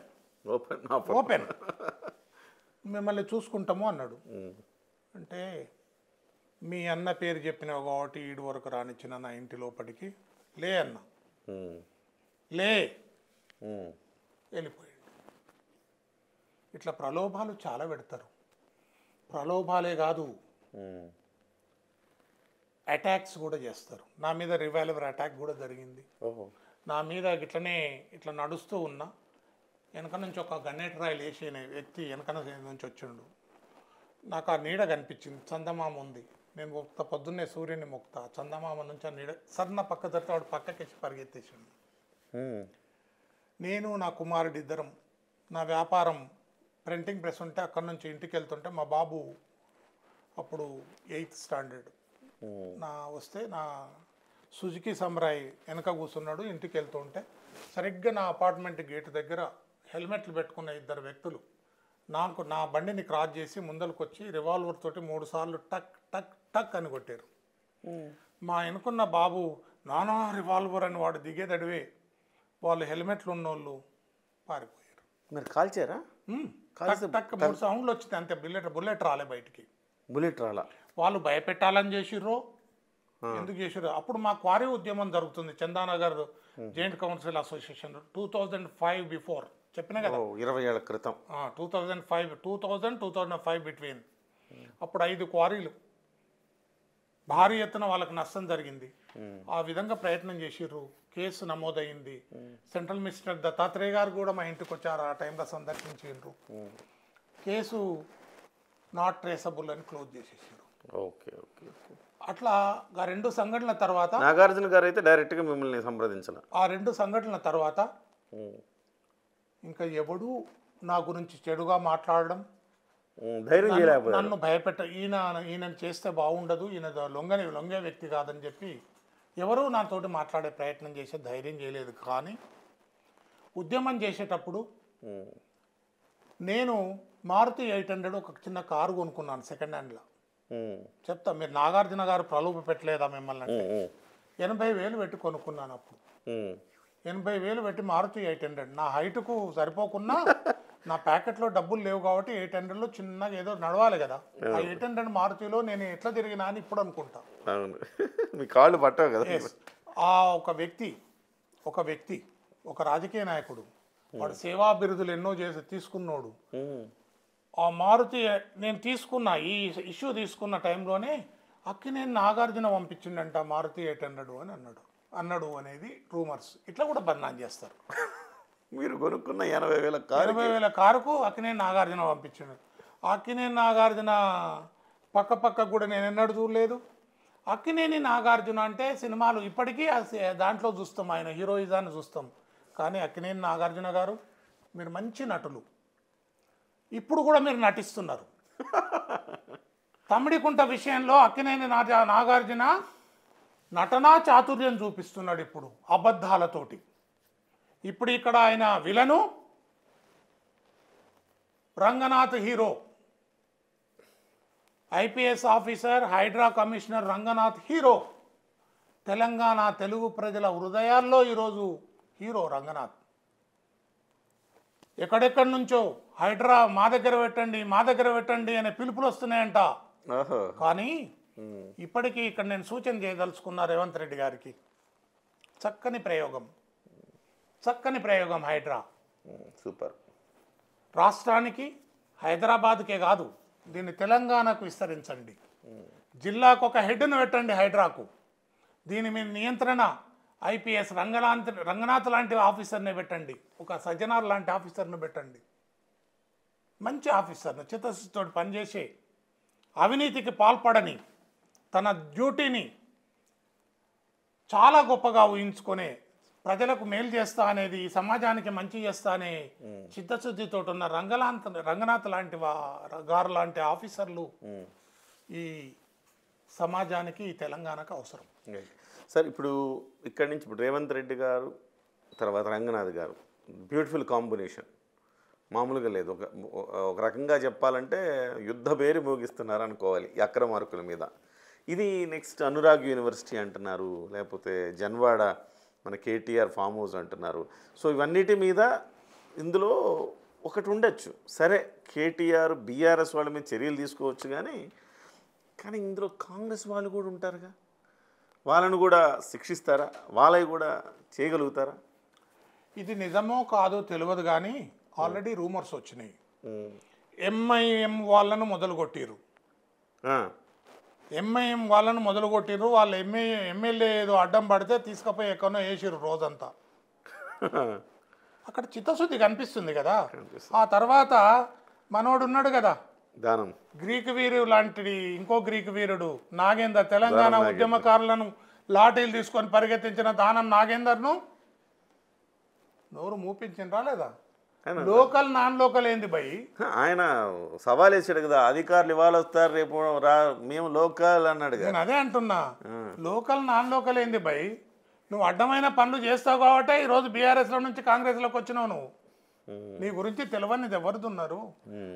మిమ్మల్ని చూసుకుంటాము అన్నాడు. అంటే మీ అన్న పేరు చెప్పినావు కాబట్టి ఈడు వరకు రానిచ్చిన నా ఇంటి లోపలికి లే అన్న, లే వెళ్ళిపోయాడు. ఇట్లా ప్రలోభాలు చాలా పెడతారు. ప్రలోభాలే కాదు, అటాక్స్ కూడా చేస్తారు. నా మీద రివాల్వర్ అటాక్ కూడా జరిగింది. నా మీద ఇట్లా నడుస్తూ ఉన్నా వెనక నుంచి ఒక గన్నేట్ రాయలు వేసిన వ్యక్తి వెనక నుంచి వచ్చిండు. నాకు ఆ నీడ కనిపించింది, చందమామ ఉంది, నేను మొక్తా, పొద్దున్నే సూర్యుని మొక్తా, చందమామ నుంచి ఆ నీడ సన్న పక్క జరిగితే వాడు పక్కకేసి పరిగెత్తేసాడు. నేను నా కుమారుడు ఇద్దరం, నా వ్యాపారం ప్రింటింగ్ ప్రెస్ ఉంటే అక్కడి నుంచి ఇంటికి వెళ్తుంటే మా బాబు అప్పుడు 8th స్టాండర్డ్ వస్తే నా సుజుకి సమ్రాయ్ వెనక కూర్చున్నాడు. ఇంటికి వెళ్తుంటే సరిగ్గా నా అపార్ట్మెంట్ గేటు దగ్గర హెల్మెట్లు పెట్టుకున్న 2 వ్యక్తులు నా బండిని క్రాస్ చేసి ముందరకు వచ్చి రివాల్వర్ తోటి 3 సార్లు టక్ టక్ టక్ అని కొట్టారు. మా వెనుకున్న బాబు నానా రివాల్వర్ అని వాడు దిగేదడివే వాళ్ళు హెల్మెట్లు ఉన్నోళ్ళు పారిపోయారు. మరి కాల్చారా? టక్ టక్ 3 సౌండ్లు వచ్చింది అంతే. బుల్లెట్ రాలే బయటికి. బుల్లెట్ రాలా? వాళ్ళు భయపెట్టాలని చేసిర్రో ఎందుకు చేసిర్రు. అప్పుడు మా క్వారీ ఉద్యమం జరుగుతుంది Chandanagar joint council association 2005 before చెప్పినా కదా, 20 ఏళ్ల క్రితం. 2005 బిట్వీన్. అప్పుడు 5 క్వారీలు భారీ ఎత్తున వాళ్ళకి నష్టం జరిగింది. ఆ విధంగా ప్రయత్నం చేసిర్రు. కేసు నమోదైంది. సెంట్రల్ మినిస్టర్ దత్తాత్రేయ గారు కూడా మా ఇంటికి వచ్చారు. ఆ టైంలో సందర్శించారు. కేసు నాట్ ట్రేసబుల్ అని క్లోజ్ చేసేసారు. Okay okay okay. అట్లా ఆ 2 సంఘటనల తర్వాత నాగార్జున గారు అయితే డైరెక్ట్గా మిమ్మల్ని సంప్రదించాల. ఆ 2 సంఘటనల తర్వాత ఇంకా ఎవడు నా గురించి చెడుగా మాట్లాడడం, ధైర్యం చేయలేకపోయారు. నన్ను భయపెట్ట ఈయన చేస్తే బాగుండదు, ఈయన లొంగే వ్యక్తి కాదని చెప్పి ఎవరూ నాతోటి మాట్లాడే ప్రయత్నం చేసే ధైర్యం చేయలేదు. కానీ ఉద్యమం చేసేటప్పుడు నేను మారుతి 800 ఒక చిన్న కారు కొనుక్కున్నాను సెకండ్ హ్యాండ్లో. చెప్తా, మీరు నాగార్జున గారు ప్రలోభ పెట్టలేదా మిమ్మల్ని అంటే 80,000 పెట్టి కొనుక్కున్నాను. అప్పుడు 80,000 పెట్టి మారుతి 800. నా హైట్కు సరిపోకున్నా నా ప్యాకెట్లో డబ్బులు లేవు కాబట్టి 800లో చిన్నగా ఏదో నడవాలి కదా. ఆ 800 మారుతిలో నేను ఎట్లా తిరిగినా అని ఇప్పుడు అనుకుంటా. మీ కాళ్ళు పట్టవు కదా. ఆ ఒక వ్యక్తి ఒక రాజకీయ నాయకుడు, వాడు సేవాభివృద్ధులు ఎన్నో తీసుకున్నాడు. ఆ మారుతి నేను తీసుకున్న ఈ ఇష్యూ తీసుకున్న టైంలోనే అక్కినేని నాగార్జున పంపించిండంట మారుతి 800 అని అన్నాడు అనేది రూమర్స్. ఇట్లా కూడా బదనాం చేస్తారు. మీరు కొనుక్కున్న 80,000 కారుకు అక్కినేని నాగార్జున పంపించాడు. అక్కినేని నాగార్జున పక్క కూడా నేను ఎన్నడూ చూడలేదు. అక్కినేని నాగార్జున అంటే సినిమాలు ఇప్పటికీ దాంట్లో చూస్తాం, ఆయన హీరోయిజాన్ని చూస్తాం. కానీ అక్కినేని నాగార్జున గారు మీరు మంచి నటులు, ఇప్పుడు కూడా మీరు నటిస్తున్నారు. తమిడికుంట విషయంలో అక్కినేని నాగార్జున నటనా చాతుర్యం చూపిస్తున్నాడు ఇప్పుడు అబద్ధాలతోటి. ఇప్పుడు ఇక్కడ ఆయన villain, Ranganath hero. IPS officer, HYDRAA commissioner Ranganath hero. Telangana Telugu ప్రజల హృదయాల్లో ఈరోజు హీరో రంగనాథ్. ఎక్కడెక్కడి నుంచో హైడ్రా మా దగ్గర పెట్టండి అనే పిలుపులు వస్తున్నాయంట. కానీ ఇప్పటికీ ఇక్కడ నేను సూచన చేయదలుచుకున్నా రేవంత్ రెడ్డి గారికి, చక్కని ప్రయోగం హైడ్రా. సూపర్. రాష్ట్రానికి హైదరాబాద్కే కాదు, దీన్ని తెలంగాణకు విస్తరించండి. జిల్లాకు ఒక హెడ్ను పెట్టండి హైడ్రాకు. దీని మీద నియంత్రణ ఐపీఎస్ రంగనాథ్ లాంటి ఆఫీసర్ని పెట్టండి, ఒక సజ్జనార్ లాంటి ఆఫీసర్ని పెట్టండి. మంచి ఆఫీసర్ను, చిత్తశుద్ధితో పనిచేసే, అవినీతికి పాల్పడని, తన డ్యూటీని చాలా గొప్పగా ఊహించుకునే, ప్రజలకు మేలు చేస్తా అనేది, ఈ సమాజానికి మంచి చేస్తా అనే చిత్తశుద్ధితో ఉన్న రంగనాథ్ గారు లాంటి ఆఫీసర్లు ఈ సమాజానికి, ఈ తెలంగాణకు అవసరం. సార్, ఇప్పుడు ఇక్కడి నుంచి ఇప్పుడు రేవంత్ రెడ్డి గారు తర్వాత రంగనాథ్ గారు బ్యూటిఫుల్ కాంబినేషన్, మామూలుగా లేదు. ఒక రకంగా చెప్పాలంటే యుద్ధ పేరు మోగిస్తున్నారు అనుకోవాలి ఈ అక్రమార్కుల మీద. ఇది నెక్స్ట్ అనురాగ్ యూనివర్సిటీ అంటున్నారు, లేకపోతే జన్వాడ మన కేటీఆర్ ఫామ్ హౌస్ అంటున్నారు. సో ఇవన్నిటి మీద ఇందులో ఒకటి ఉండొచ్చు. సరే, కేటీఆర్ బీఆర్ఎస్ వాళ్ళ మీద చర్యలు తీసుకోవచ్చు, కానీ ఇందులో కాంగ్రెస్ వాళ్ళు కూడా ఉంటారుగా, వాళ్ళను కూడా శిక్షిస్తారా? వాళ్ళవి కూడా చేయగలుగుతారా? ఇది నిజమో కాదో తెలియదు, కానీ ఆల్రెడీ రూమర్స్ వచ్చినాయి. ఎంఐఎం వాళ్ళను మొదలుకొట్టిరు. వాళ్ళు ఎమ్మెల్యే ఏదో అడ్డం పడితే తీసుకుపోయి ఎక్కడో వేసిరు రోజంతా. అక్కడ చిత్తశుద్ధి కనిపిస్తుంది కదా. ఆ తర్వాత మనోడు ఉన్నాడు కదా, దానం గ్రీకు వీరు లాంటి ఇంకో గ్రీకు వీరుడు నాగేందర్, తెలంగాణ ఉద్యమకారులను లాఠీలు తీసుకొని పరిగెత్తించిన దానం నాగేందర్ను నోరు మూపించిండ్రా లేదా? లోకల్ నాన్ లోకల్ ఏంది భయ్? ఆయన సవాల్ వేసాడు కదా, అధికారులు ఇవాళ వస్తారు రేపు మేము లోకల్ అన్నాడు. నేను అదే అంటున్నా, లోకల్ నాన్ లోకల్ ఏంది భయ్? నువ్వు అడ్డమైన పనులు చేస్తావు కాబట్టి ఈరోజు బీఆర్ఎస్లో నుంచి కాంగ్రెస్లోకి వచ్చినావు. నువ్వు నీ గురించి తెలియనిది ఎవరుతున్నారు?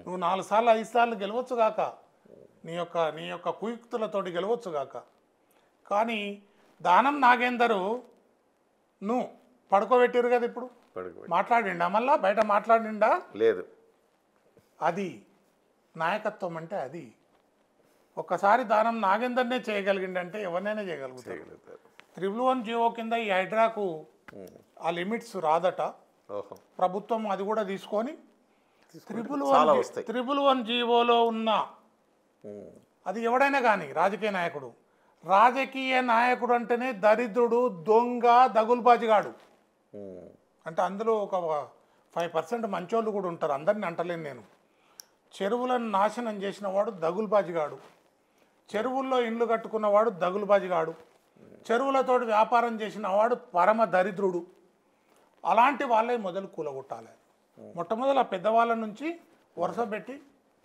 నువ్వు 4 సార్లు 5 సార్లు గెలవచ్చు గాక, నీ యొక్క కుయుక్తులతోటి గెలవచ్చు గాక, కానీ దానం నాగేందరు నువ్వు పడుకోబెట్టారు కదా ఇప్పుడు పడుకోబెట్టి. మాట్లాడిండా మళ్ళా బయట మాట్లాడిండా లేదు. అది నాయకత్వం అంటే అది. ఒక్కసారి దానం నాగేందర్నే చేయగలిగిండంటే ఎవరినైనా చేయగలుగుతారు. చేయగలుగుతారు. 111 జీవో కింద ఈ హైడ్రాకు ఆ లిమిట్స్ రాదట. ఓహో. ప్రభుత్వం అది కూడా తీసుకొని చాలా వస్తాయి. 111 జీవోలో ఉన్న అది ఎవడైనా కానీ రాజకీయ నాయకుడు అంటేనే దరిద్రుడు, దొంగ, దగులుబాజిగాడు. అంటే అందులో ఒక 5% మంచోళ్ళు కూడా ఉంటారు, అందరిని అంటలేను నేను. చెరువులను నాశనం చేసిన వాడు దగులుబాజిగాడు, చెరువుల్లో ఇండ్లు కట్టుకున్నవాడు దగులుబాజిగాడు, చెరువులతోటి వ్యాపారం చేసిన వాడు పరమ దరిద్రుడు. అలాంటి వాళ్ళే మొదలు కూలగొట్టాలి. మొట్టమొదలు ఆ పెద్దవాళ్ళ నుంచి వరుస పెట్టి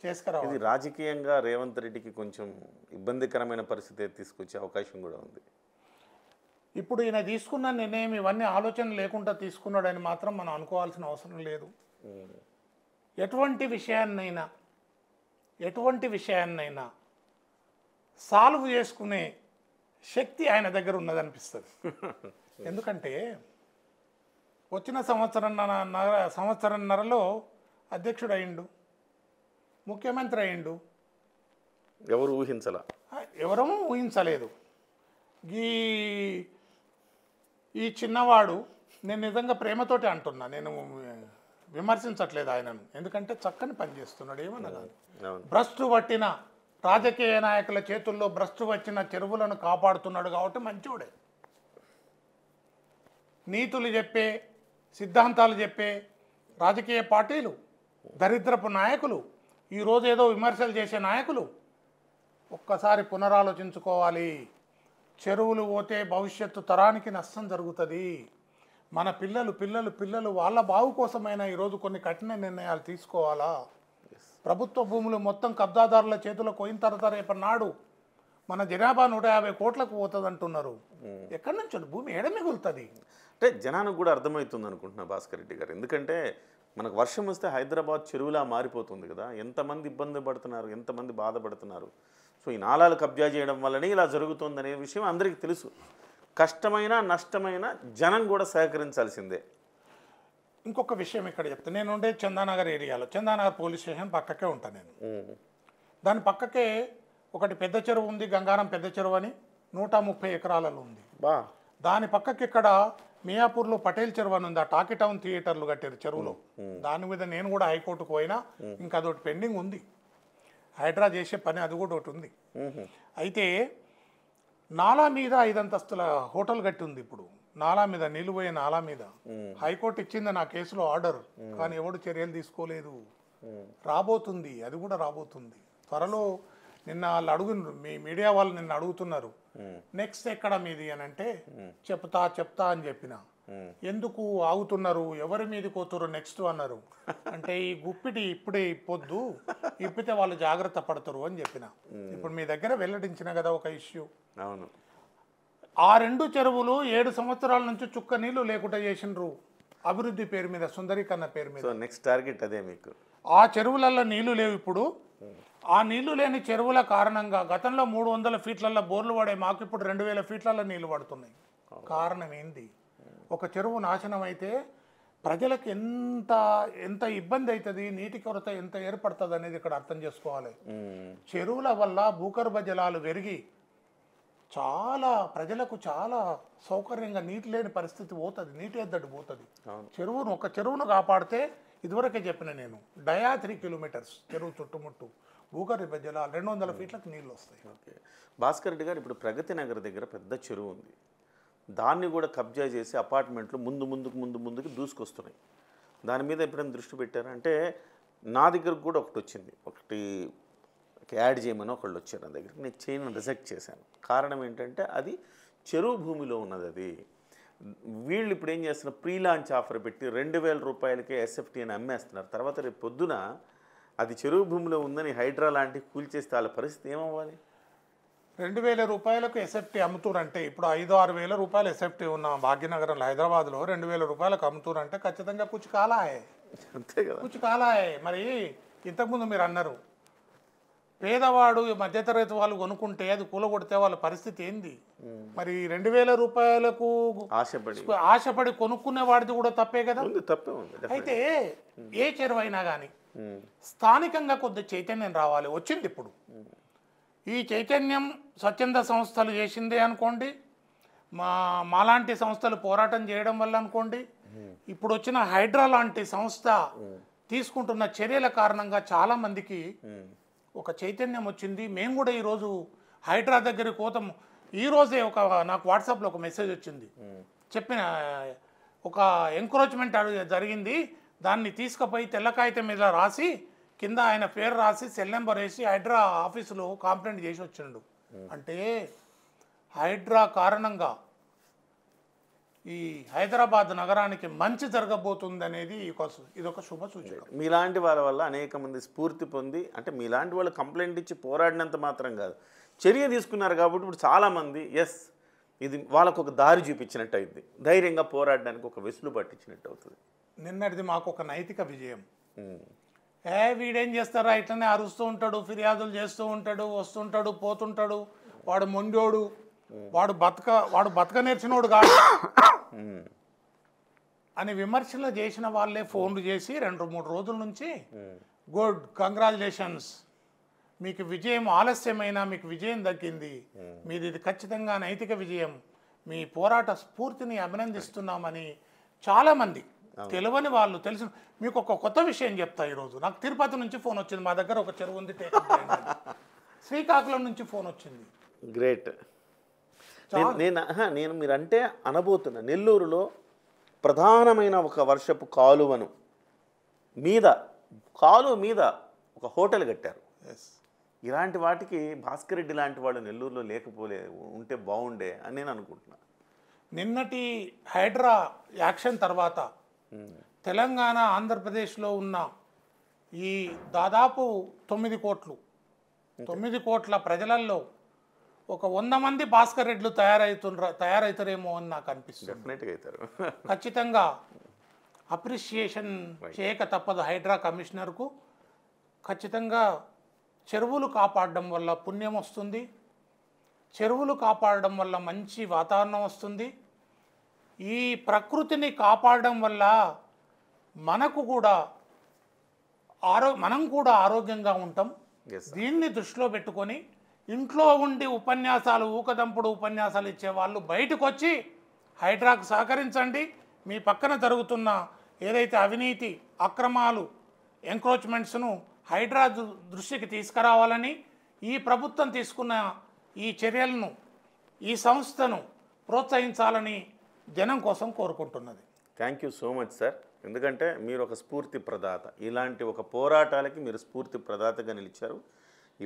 చేసుకురావాలి. ఇది రాజకీయంగా రేవంత్ రెడ్డికి కొంచెం ఇబ్బందికరమైన పరిస్థితి తీసుకొచ్చే అవకాశం కూడా ఉంది. ఇప్పుడు ఈయన తీసుకున్న నిర్ణయం ఇవన్నీ ఆలోచన లేకుండా తీసుకున్నాడని మాత్రం మనం అనుకోవాల్సిన అవసరం లేదు. ఎటువంటి విషయాన్నైనా సాల్వ్ చేసుకునే శక్తి ఆయన దగ్గర ఉన్నదనిపిస్తుంది. ఎందుకంటే వచ్చిన సంవత్సరంన్నరలో అధ్యక్షుడు అయిండు, ముఖ్యమంత్రి అయిండు. ఎవరు ఊహించలా, ఎవరూ ఊహించలేదు. ఈ చిన్నవాడు, నేను నిజంగా ప్రేమతోటి అంటున్నా, నేను విమర్శించట్లేదు ఆయనను, ఎందుకంటే చక్కని పని చేస్తున్నాడు. ఏమన్నా భ్రష్టు పట్టిన రాజకీయ నాయకుల చేతుల్లో భ్రష్టు వచ్చిన చెరువులను కాపాడుతున్నాడు కాబట్టి మంచోడే. నీతులు చెప్పే, సిద్ధాంతాలు చెప్పే రాజకీయ పార్టీలు, దరిద్రపు నాయకులు, ఈరోజు ఏదో విమర్శలు చేసే నాయకులు ఒక్కసారి పునరాలోచించుకోవాలి. చెరువులు పోతే భవిష్యత్తు తరానికి నష్టం జరుగుతుంది. మన పిల్లలు వాళ్ళ బావు కోసమైనా ఈరోజు కొన్ని కఠిన నిర్ణయాలు తీసుకోవాలా. ప్రభుత్వ భూములు మొత్తం కబ్జాదారుల చేతిలో పోయిన తర్వాత రేపటి నాడు మన జనాభా 150 కోట్లకు పోతుంది అంటున్నారు. ఎక్కడి నుంచి భూమి ఏడ మిగులుతుంది? అంటే జనానికి కూడా అర్థమవుతుంది అనుకుంటున్నా భాస్కర్ రెడ్డి గారు. ఎందుకంటే మనకు వర్షం వస్తే హైదరాబాద్ చెరువులా మారిపోతుంది కదా, ఎంతమంది ఇబ్బంది పడుతున్నారు, ఎంతమంది బాధపడుతున్నారు. సో ఈ నాలాలు కబ్జా చేయడం వల్లనే ఇలా జరుగుతుందనే విషయం అందరికీ తెలుసు. కష్టమైన నష్టమైన జనం కూడా సహకరించాల్సిందే. ఇంకొక విషయం ఇక్కడ చెప్తాను. నేను ఉండే చందానగర్ ఏరియాలో, చందానగర్ పోలీస్ స్టేషన్ పక్కకే ఉంటాను నేను. దాని పక్కకే ఒకటి పెద్ద చెరువు ఉంది, గంగారం పెద్ద చెరువు అని, 130 ఎకరాలలో ఉంది. దాని పక్కకి ఇక్కడ మియాపూర్లో పటేల్ చెరువు అని ఉంది. ఆ టాకీ టౌన్ థియేటర్లు కట్టారు చెరువులో. దాని మీద నేను కూడా హైకోర్టుకు పోయినా, ఇంకా అదొకటి పెండింగ్ ఉంది. హైడ్రా చేసే పని అది కూడా ఒకటి ఉంది. అయితే నాలా మీద 5 అంతస్తుల హోటల్ కట్టి ఉంది. ఇప్పుడు నాలా మీద, నిలువే నాలా మీద హైకోర్టు ఇచ్చింది నా కేసులో ఆర్డర్, కానీ ఎవడు చర్యలు తీసుకోలేదు. రాబోతుంది, అది కూడా రాబోతుంది త్వరలో. నిన్న వాళ్ళు మీ మీడియా వాళ్ళు నిన్న అడుగుతున్నారు, నెక్స్ట్ ఎక్కడ మీది అని అంటే చెప్తా అని చెప్పిన. ఎందుకు ఆగుతున్నారు, ఎవరి మీది కోతురు నెక్స్ట్ అన్నారు. అంటే ఈ గుప్పిటి ఇప్పుడే ఇప్పొద్దు, ఇప్పితే వాళ్ళు జాగ్రత్త పడతారు అని చెప్పిన. ఇప్పుడు మీ దగ్గర వెల్లడించిన కదా ఒక ఇష్యూ. అవును, ఆ 2 చెరువులు 7 సంవత్సరాల నుంచి చుక్క నీళ్లు లేకుండా చేసిండ్రు అభివృద్ధి పేరు మీద, సుందరీకరణ పేరు మీద. నెక్స్ట్ టార్గెట్ అదే మీకు. ఆ చెరువులలో నీళ్లు లేవు ఇప్పుడు. ఆ నీళ్లు లేని చెరువుల కారణంగా గతంలో 300 ఫీట్లలో బోర్లు పడే మాకు ఇప్పుడు 2000 ఫీట్లలో నీళ్లు పడుతున్నాయి. కారణం ఏంది? ఒక చెరువు నాశనం అయితే ప్రజలకు ఎంత ఇబ్బంది అవుతుంది, నీటి కొరత ఎంత ఏర్పడుతుంది అనేది ఇక్కడ అర్థం చేసుకోవాలి. చెరువుల వల్ల భూగర్భ జలాలు పెరిగి చాలా ప్రజలకు చాలా సౌకర్యంగా నీటి లేని పరిస్థితి పోతుంది, నీటి ఎద్దడి పోతుంది. ఒక చెరువును కాపాడితే, ఇదివరకే చెప్పిన నేను, డయా 3 కిలోమీటర్స్ చెరువు చుట్టుముట్టు భూగర్భ జలాలు 200 ఫీట్లకు నీళ్ళు వస్తాయి. ఓకే భాస్కర్ రెడ్డి గారు, ఇప్పుడు ప్రగతి నగర్ దగ్గర పెద్ద చెరువు ఉంది, దాన్ని కూడా కబ్జా చేసి అపార్ట్మెంట్లు ముందుకు దూసుకొస్తున్నాయి. దాని మీద ఎప్పుడైనా దృష్టి పెట్టారా? అంటే నా దగ్గరకు కూడా ఒకటి వచ్చింది, ఒకటి యాడ్ చేయమని ఒకళ్ళు వచ్చారు నా దగ్గరికి. నేను చేయను, రిజెక్ట్ చేశాను. కారణం ఏంటంటే అది చెరువు భూమిలో ఉన్నది. అది వీళ్ళు ఇప్పుడు ఏం చేస్తున్నారు, ప్రీ లాంచ్ ఆఫర్ పెట్టి 2000 రూపాయలకే ఎస్ఎఫ్టీ అని అమ్మేస్తున్నారు. తర్వాత రేపు పొద్దున అది చెరువు భూమిలో ఉందని హైడ్రా లాంటివి కూల్చేస్తే వాళ్ళ పరిస్థితి ఏమవ్వాలి? 2000 రూపాయలకు ఎస్ఎఫ్టీ అమ్ముతూరంటే, ఇప్పుడు 5-6 వేల రూపాయలు ఎస్ఎఫ్టీ ఉన్న భాగ్యనగరంలో హైదరాబాద్లో 2000 రూపాయలకు అమ్ముతూరంటే ఖచ్చితంగా కుచికాలాయే. అంతే కదా, కుచికాలాయే. మరి ఇంతకుముందు మీరు అన్నారు పేదవాడు మధ్యతరగతి వాళ్ళు కొనుక్కుంటే అది కూలగొడితే వాళ్ళ పరిస్థితి ఏంది? మరి 2000 రూపాయలకు ఆశపడి కొనుక్కునే వాడిది కూడా తప్పే కదా. తప్పే ఉంది. అయితే ఏ చెరువైనా కానీ స్థానికంగా కొద్ది చైతన్యం రావాలి. వచ్చింది ఇప్పుడు. ఈ చైతన్యం స్వచ్ఛంద సంస్థలు చేసిందే అనుకోండి, మాలాంటి సంస్థలు పోరాటం చేయడం వల్ల అనుకోండి, ఇప్పుడు వచ్చిన హైడ్రా లాంటి సంస్థ తీసుకుంటున్న చర్యల కారణంగా చాలామందికి ఒక చైతన్యం వచ్చింది. మేము కూడా ఈరోజు హైడ్రా దగ్గరికి పోతాం. ఈరోజే నాకు వాట్సాప్లో ఒక మెసేజ్ వచ్చింది. చెప్పిన ఒక ఎంక్రోచ్మెంట్ జరిగింది, దాన్ని తీసుకుపోయి తెల్ల కాగితం మీద రాసి కింద ఆయన పేరు రాసి సెల్ నెంబర్ వేసి హైడ్రా ఆఫీసులో కంప్లైంట్ చేసి వచ్చిండు. అంటే హైడ్రా కారణంగా ఈ హైదరాబాద్ నగరానికి మంచి జరగబోతుంది అనేది ఇదొక శుభ సూచన. మీలాంటి వాళ్ళ వల్ల అనేక మంది స్ఫూర్తి పొంది, అంటే మీలాంటి వాళ్ళు కంప్లైంట్ ఇచ్చి పోరాడినంత మాత్రం కాదు, చర్య తీసుకున్నారు కాబట్టి ఇప్పుడు చాలామంది ఇది వాళ్ళకు ఒక దారి చూపించినట్టు అయింది, ధైర్యంగా పోరాడడానికి ఒక వెసులు పట్టించినట్టు అవుతుంది. నిన్నటిది మాకు ఒక నైతిక విజయం. వీడేం చేస్తారా, ఇట్లనే అరుస్తూ ఉంటాడు, ఫిర్యాదులు చేస్తూ ఉంటాడు, వస్తుంటాడు, పోతుంటాడు, వాడు మొండోడు, వాడు బతక నేర్చినోడు కాదు అని విమర్శలు చేసిన వాళ్ళే ఫోన్లు చేసి 2-3 రోజుల నుంచి గుడ్, కంగ్రాచులేషన్స్, మీకు విజయం ఆలస్యమైనా మీకు విజయం దక్కింది, ఇది ఖచ్చితంగా నైతిక విజయం, మీ పోరాట స్ఫూర్తిని అభినందిస్తున్నామని చాలామంది తెలియని వాళ్ళు తెలుసు. మీకు ఒక కొత్త విషయం చెప్తా. ఈరోజు నాకు తిరుపతి నుంచి ఫోన్ వచ్చింది. మా దగ్గర ఒక చెరువు ఉంది, శ్రీకాకుళం నుంచి ఫోన్ వచ్చింది. గ్రేట్. నేను మీరంటే అనబోతున్నా, నెల్లూరులో ప్రధానమైన ఒక వర్షపు కాలువ మీద ఒక హోటల్ కట్టారు. ఇలాంటి వాటికి భాస్కర్ రెడ్డి లాంటి వాళ్ళు నెల్లూరులో ఉంటే బాగుండే అని నేను అనుకుంటున్నా. నిన్నటి హైడ్రా యాక్షన్ తర్వాత తెలంగాణ, ఆంధ్రప్రదేశ్లో ఉన్న ఈ దాదాపు 9 కోట్ల ప్రజలలో ఒక 100 మంది భాస్కర్ రెడ్లు తయారవుతారేమో అని నాకు అనిపిస్తుంది. డెఫినెట్గా అవుతారు. ఖచ్చితంగా అప్రిషియేషన్ చేయక తప్పదు హైడ్రా కమిషనర్కు. ఖచ్చితంగా చెరువులు కాపాడడం వల్ల పుణ్యం వస్తుంది, చెరువులు కాపాడడం వల్ల మంచి వాతావరణం వస్తుంది. ఈ ప్రకృతిని కాపాడడం వల్ల మనం కూడా ఆరోగ్యంగా ఉంటాం. దీన్ని దృష్టిలో పెట్టుకొని ఇంట్లో ఉండి ఊకదంపుడు ఉపన్యాసాలు ఇచ్చేవాళ్ళు బయటకు వచ్చి హైడ్రాకు సహకరించండి. మీ పక్కన జరుగుతున్న ఏదైతే అవినీతి, అక్రమాలు, ఎంక్రోచ్మెంట్స్ను హైడ్రా దృష్టికి తీసుకురావాలని, ఈ ప్రభుత్వం తీసుకున్న ఈ చర్యలను, ఈ సంస్థను ప్రోత్సహించాలని జనం కోసం కోరుకుంటున్నది. Thank you so much sir. ఎందుకంటే మీరు ఒక స్ఫూర్తి ప్రదాత, ఇలాంటి ఒక పోరాటాలకి మీరు స్ఫూర్తి ప్రదాతగా నిలిచారు.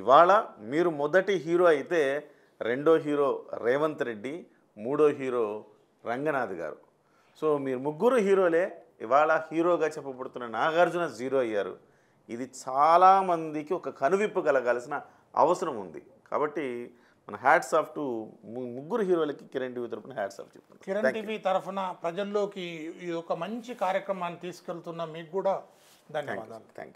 ఇవాళ మీరు మొదటి హీరో అయితే, రెండో హీరో రేవంత్ రెడ్డి, మూడో హీరో రంగనాథ్ గారు. సో మీరు ముగ్గురు హీరోలే. ఇవాళ హీరోగా చెప్పబడుతున్న నాగార్జున జీరో అయ్యారు. ఇది చాలామందికి ఒక కనువిప్పు కలగాల్సిన అవసరం ఉంది. కాబట్టి మన హ్యాట్స్ ఆఫ్ టు ముగ్గురు హీరోలకి కిరణ్ టీవీ తరఫున హ్యాట్స్ ఆఫ్ చెప్తున్నాను. కిరణ్ టీవీ తరఫున ప్రజల్లోకి ఈ ఒక మంచి కార్యక్రమాన్ని తీసుకెళ్తున్న మీకు కూడా ధన్యవాదాలు. Thank you.